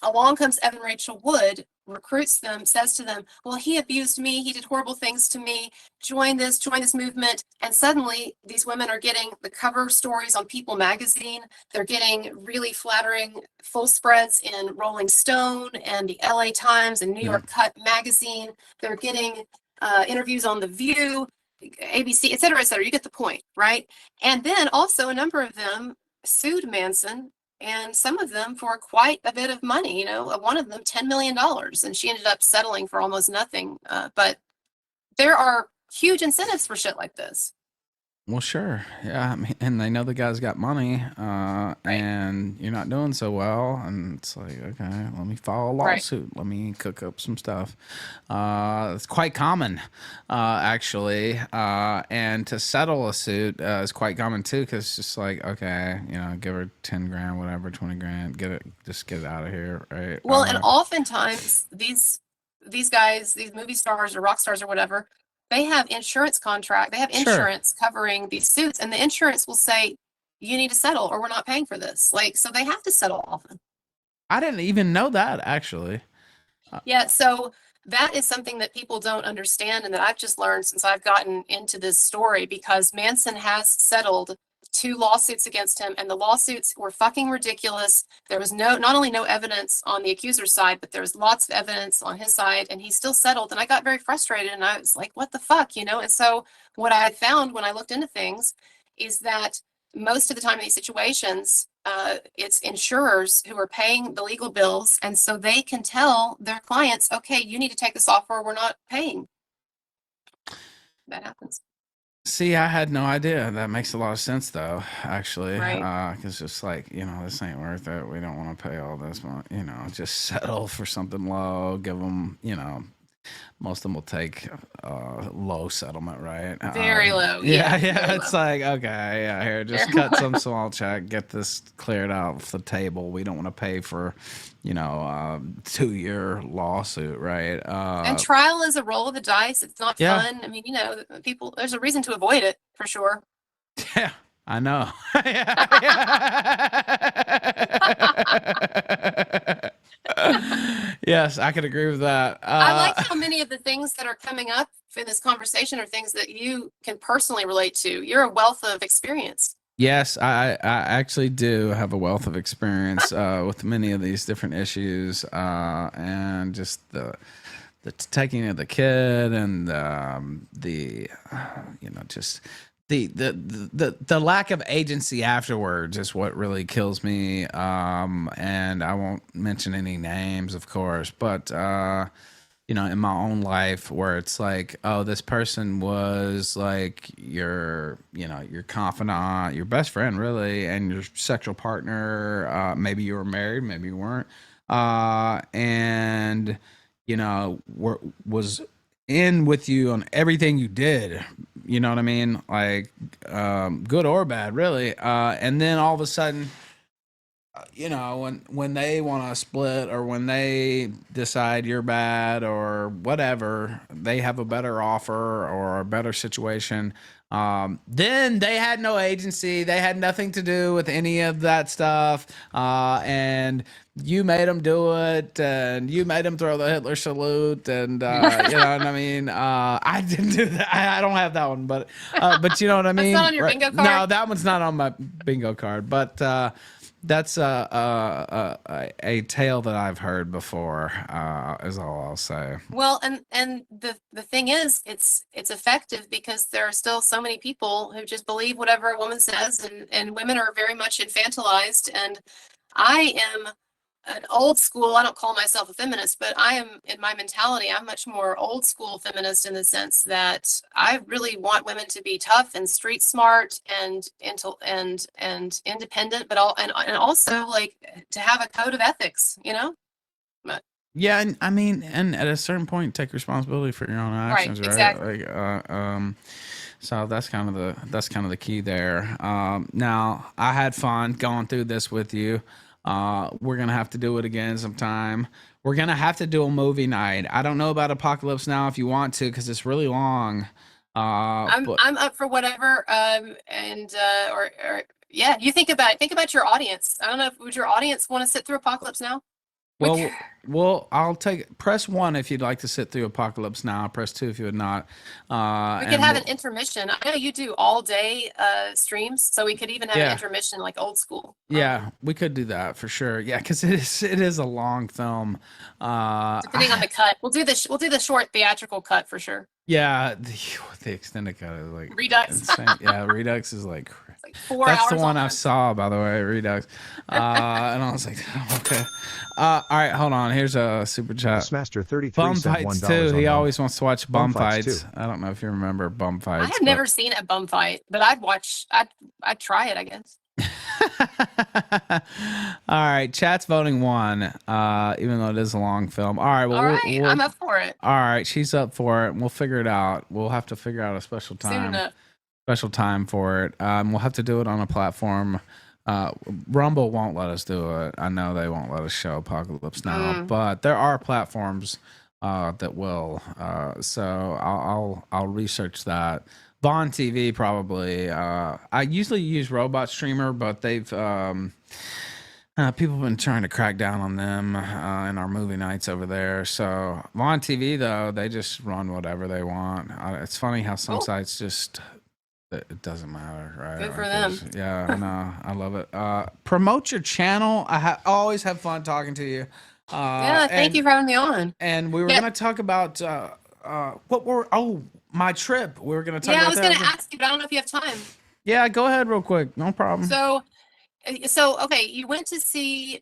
along comes Evan Rachel Wood, recruits them, says to them, well, he abused me, he did horrible things to me, join this movement. And suddenly these women are getting the cover stories on People magazine. They're getting really flattering full spreads in Rolling Stone and the LA Times and New York Cut magazine. They're getting interviews on The View, ABC, et cetera, et cetera. You get the point, right? And then also a number of them sued Manson, and some of them for quite a bit of money. You know, one of them $10 million, and she ended up settling for almost nothing. But there are huge incentives for shit like this. Well, sure. Yeah. I mean, and they know the guy's got money, and you're not doing so well. And it's like, okay, let me file a lawsuit. Let me cook up some stuff. It's quite common, actually. And to settle a suit is quite common too, because it's just like, okay, you know, give her 10 grand, whatever, 20 grand, just get it out of here. Right. Well, and oftentimes these guys, these movie stars or rock stars or whatever, they have insurance covering these suits, and the insurance will say, you need to settle or we're not paying for this. Like, so they have to settle often. I didn't even know that, actually. Yeah, so that is something that people don't understand and that I've just learned since I've gotten into this story, because Manson has settled 2 lawsuits against him, and the lawsuits were fucking ridiculous. There was not only no evidence on the accuser's side, but there was lots of evidence on his side, and he still settled. And I got very frustrated, and I was like, what the fuck, you know? And so what I found when I looked into things is that most of the time in these situations, it's insurers who are paying the legal bills, and so they can tell their clients, okay, you need to take this off or we're not paying. That happens. See, I had no idea. That makes a lot of sense, though, actually. Right. Because just like, you know, this ain't worth it. We don't want to pay all this money. You know, just settle for something low. Give them, you know, most of them will take low settlement, right? Very low. Yeah. Very It's low. like, okay, yeah, here, just cut some small check, get this cleared off the table. We don't want to pay for, you know, 2-year lawsuit, right? And trial is a roll of the dice. It's not fun. I mean, you know, people, there's a reason to avoid it for sure. Yeah, I know. Yes, I could agree with that. I like how many of the things that are coming up in this conversation are things that you can personally relate to. You're a wealth of experience. Yes, I actually do have a wealth of experience with many of these different issues, and just the taking of the kid and the you know, just the lack of agency afterwards is what really kills me. And I won't mention any names, of course, but you know, in my own life, where it's like, oh, this person was like your, you know, your confidant, your best friend, really, and your sexual partner. Maybe you were married, maybe you weren't, and you know, was in with you on everything you did. You know what I mean? Like, good or bad, really. And then all of a sudden, you know, when they want to split, or when they decide you're bad or whatever, they have a better offer or a better situation, then they had no agency. They had nothing to do with any of that stuff. And you made them do it, and you made them throw the Hitler salute, and you know what I mean? I didn't do that. I don't have that one, but you know what I mean? That's not on your bingo card? No, that one's not on my bingo card, but that's a tale that I've heard before, is all I'll say. Well, and the thing is, it's effective because there are still so many people who just believe whatever a woman says, and women are very much infantilized. And I am an old school, I don't call myself a feminist, but I am, in my mentality, I'm much more old school feminist in the sense that I really want women to be tough and street smart and independent, but and also like to have a code of ethics, you know? But, yeah, and I mean, and at a certain point, take responsibility for your own actions, right? Exactly. Like, so that's kind of the key there. Now, I had fun going through this with you. We're gonna have to do it again sometime. We're gonna have to do a movie night. I don't know about Apocalypse Now if you want to, because it's really long. I'm up for whatever. Or yeah, you think about your audience. I don't know, would your audience want to sit through Apocalypse Now? Well, I'll press 1 if you'd like to sit through Apocalypse Now. Press 2 if you would not. We could have an intermission. I know you do all day streams, so we could even have an intermission like old school. Yeah, we could do that for sure. Yeah, because it is a long film. Depending on the cut, we'll do the short theatrical cut for sure. Yeah, the extended cut is like Redux. Insane. Yeah, Redux is like 4 that's hours. the one I saw, by the way, Redux. And I was like, okay. All right, hold on. Here's a super chat. Smaster 33 Bum sent fights $1 too. He on always wants to watch bum fights. too. I don't know if you remember bum fights. I have never seen a bum fight, but I'd try it, I guess. All right, chat's voting 1, even though it is a long film. All right, well, all right, I'm up for it. All right, she's up for it. We'll figure it out. We'll have to figure out a special time. Soon enough. Special time for it. We'll have to do it on a platform. Rumble won't let us do it. I know they won't let us show Apocalypse Now, but there are platforms that will. So I'll research that. Vaughn TV probably. I usually use Robot Streamer, but they've people have been trying to crack down on them in our movie nights over there. So Vaughn TV though, they just run whatever they want. It's funny how some sites just. It doesn't matter, right? Good for them. Yeah, no, I love it. Promote your channel. I always have fun talking to you. Thank you for having me on. And we were going to talk about my trip. We were going to talk about I was going to ask you, but I don't know if you have time. Yeah, go ahead real quick. No problem. So okay, you went to see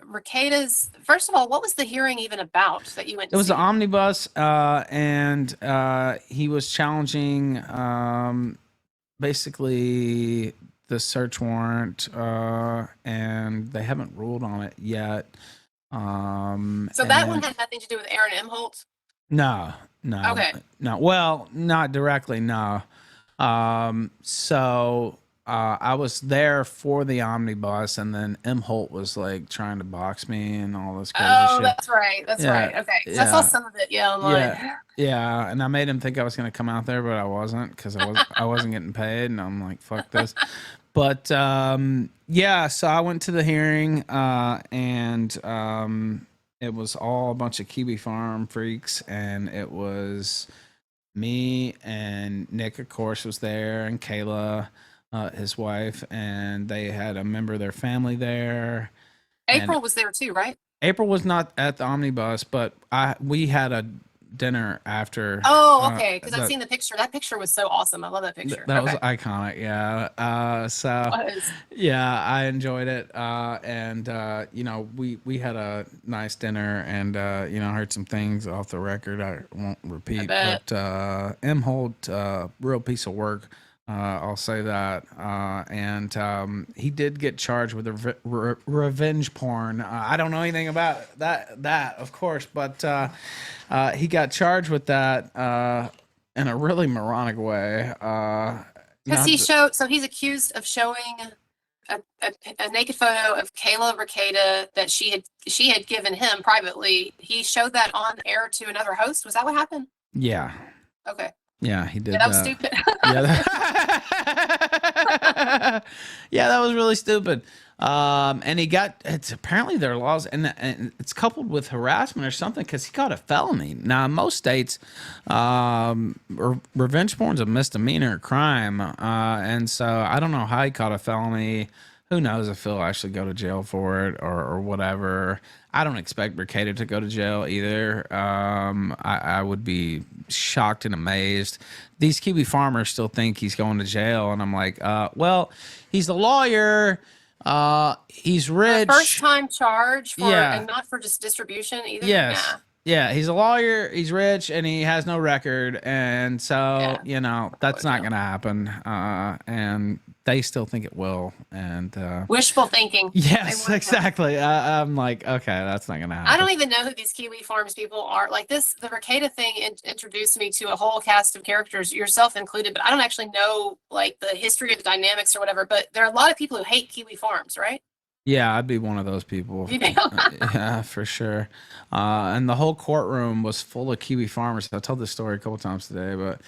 Rekida's. First of all, what was the hearing even about that you went to see? It was an omnibus, and he was challenging basically the search warrant, and they haven't ruled on it yet. So that one had nothing to do with Aaron Imholt? No. Okay. No. Well, not directly, no. So I was there for the omnibus, and then Imholt was like trying to box me and all this crazy shit. That's right. That's right. Okay. So I saw some of it, online. Yeah, and I made him think I was going to come out there, but I wasn't, because I wasn't getting paid, and I'm like, fuck this. But so I went to the hearing, and it was all a bunch of Kiwi Farm freaks, and it was me and Nick, of course, was there, and Kayla, his wife, and they had a member of their family there. April was there too, right? April was not at the omnibus, but we had a dinner after. Oh, okay. Because I've seen the picture. That picture was so awesome. I love that picture. That was iconic. Yeah. Yeah, I enjoyed it. And we had a nice dinner, and heard some things off the record I won't repeat. But Imholt, real piece of work. I'll say that. And he did get charged with revenge porn. I don't know anything about that, of course, but he got charged with that in a really moronic way. Because he's accused of showing a naked photo of Kayla Rekieta that she had given him privately. He showed that on air to another host. Was that what happened? Yeah. Okay. Yeah, he did. Yeah, that was stupid. Yeah, that was really stupid. And it's apparently their laws, and it's coupled with harassment or something, because he got a felony. Now, in most states, revenge porn is a misdemeanor crime, and so I don't know how he caught a felony. Who knows if he'll actually go to jail for it or whatever. I don't expect Rekieta to go to jail either. I would be shocked and amazed. These Kiwi farmers still think he's going to jail, and I'm like, well, he's a lawyer, He's rich. First time charge for, Yeah. and not for just distribution either. Yes. Nah. Yeah, he's a lawyer, he's rich, and he has no record, and so, you know, that's not going to happen, and they still think it will, and... Wishful thinking. Yes, exactly. I'm like, okay, that's not going to happen. I don't even know who these Kiwi Farms people are. Like the Rekieta thing introduced me to a whole cast of characters, yourself included, but I don't actually know, like, the history of the dynamics or whatever, but there are a lot of people who hate Kiwi Farms, right? Yeah, I'd be one of those people. Yeah, for sure. And the whole courtroom was full of Kiwi farmers. I told this story a couple times today, but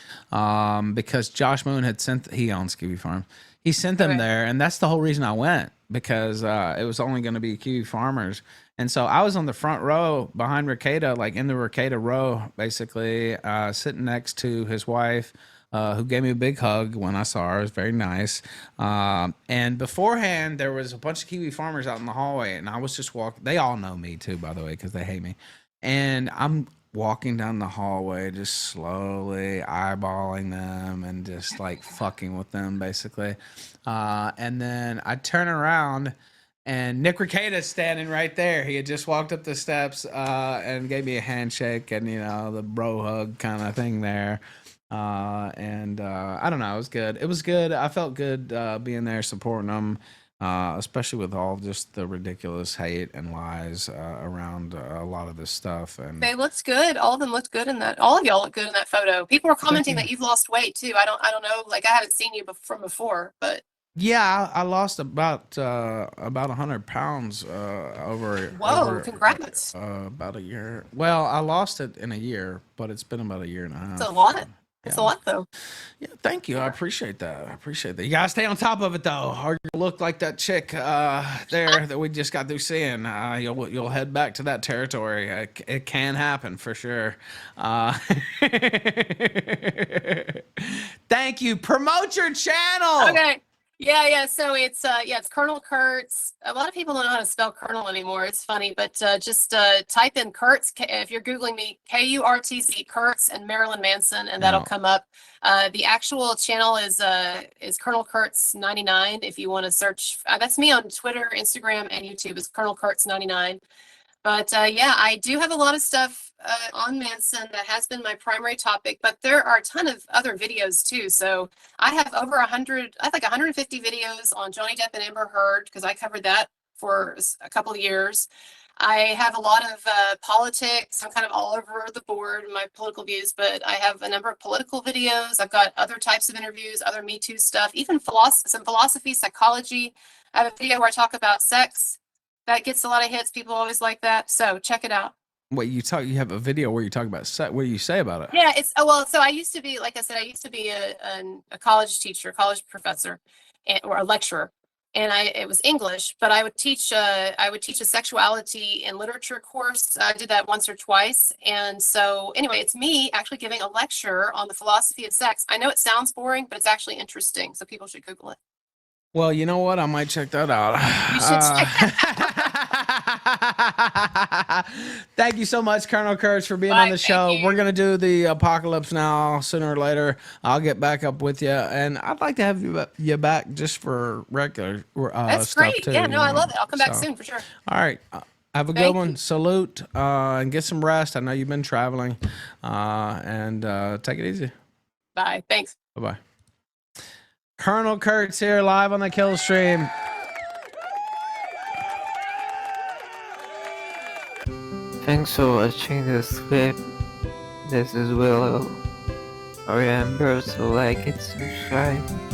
because Josh Moon had he owns Kiwi Farm. He sent them there, and that's the whole reason I went, because it was only going to be Kiwi farmers. And so I was on the front row behind Rekieta, like in the Rekieta row, basically, sitting next to his wife, who gave me a big hug when I saw her. It was very nice. And beforehand, there was a bunch of Kiwi farmers out in the hallway, and I was just walking. They all know me, too, by the way, because they hate me. And I'm walking down the hallway, just slowly eyeballing them and just, like, fucking with them, basically. And then I turn around, and Nick Rekieta's standing right there. He had just walked up the steps and gave me a handshake and, you know, the bro hug kind of thing there. And I don't know, it was good. It was good. I felt good being there supporting them, especially with all just the ridiculous hate and lies around a lot of this stuff. And they looked good. All of them looked good in that. All of y'all look good in that photo. People were commenting that you've lost weight too. I don't know. Like I haven't seen you from before, but yeah, I lost about 100 pounds over. Whoa! Congrats. About a year. Well, I lost it in a year, but it's been about a year and a half. That's a lot. That's a lot, though. Yeah, thank you. I appreciate that. You gotta stay on top of it, though, or you look like that chick there that we just got through seeing. You'll head back to that territory. It can happen for sure. Thank you. Promote your channel. Okay. Yeah. So it's Colonel Kurtz. A lot of people don't know how to spell Colonel anymore. It's funny, but just type in Kurtz if you're Googling me, Kurtz, Kurtz and Marilyn Manson, and that'll come up. The actual channel is Colonel Kurtz 99. If you want to search, that's me on Twitter, Instagram, and YouTube. It's Colonel Kurtz 99. But yeah, I do have a lot of stuff on Manson that has been my primary topic, but there are a ton of other videos too. So I have over 150 videos on Johnny Depp and Amber Heard, because I covered that for a couple of years. I have a lot of politics. I'm kind of all over the board in my political views, but I have a number of political videos. I've got other types of interviews, other Me Too stuff, even some philosophy, psychology. I have a video where I talk about sex. That gets a lot of hits. People always like that. So check it out. Wait, you have a video where you talk about sex. What do you say about it? Yeah, so I used to be, like I said, a college teacher, college professor, or a lecturer, and it was English, but I would teach a sexuality and literature course. I did that once or twice, and so anyway, it's me actually giving a lecture on the philosophy of sex. I know it sounds boring, but it's actually interesting, so people should Google it. Well, you know what? I might check that out. You should check Thank you so much, Colonel Kurtz, for being on the show. We're going to do the apocalypse now, sooner or later. I'll get back up with you, and I'd like to have you back just for regular That's stuff great. too. Yeah, no, I love it. I'll come back soon for sure. All right. Have a good one. Salute and get some rest. I know you've been traveling, and take it easy. Bye. Thanks. Bye-bye. Colonel Kurtz here live on the Killstream. Thanks for watching this clip. This is Willow. Remember to like and subscribe.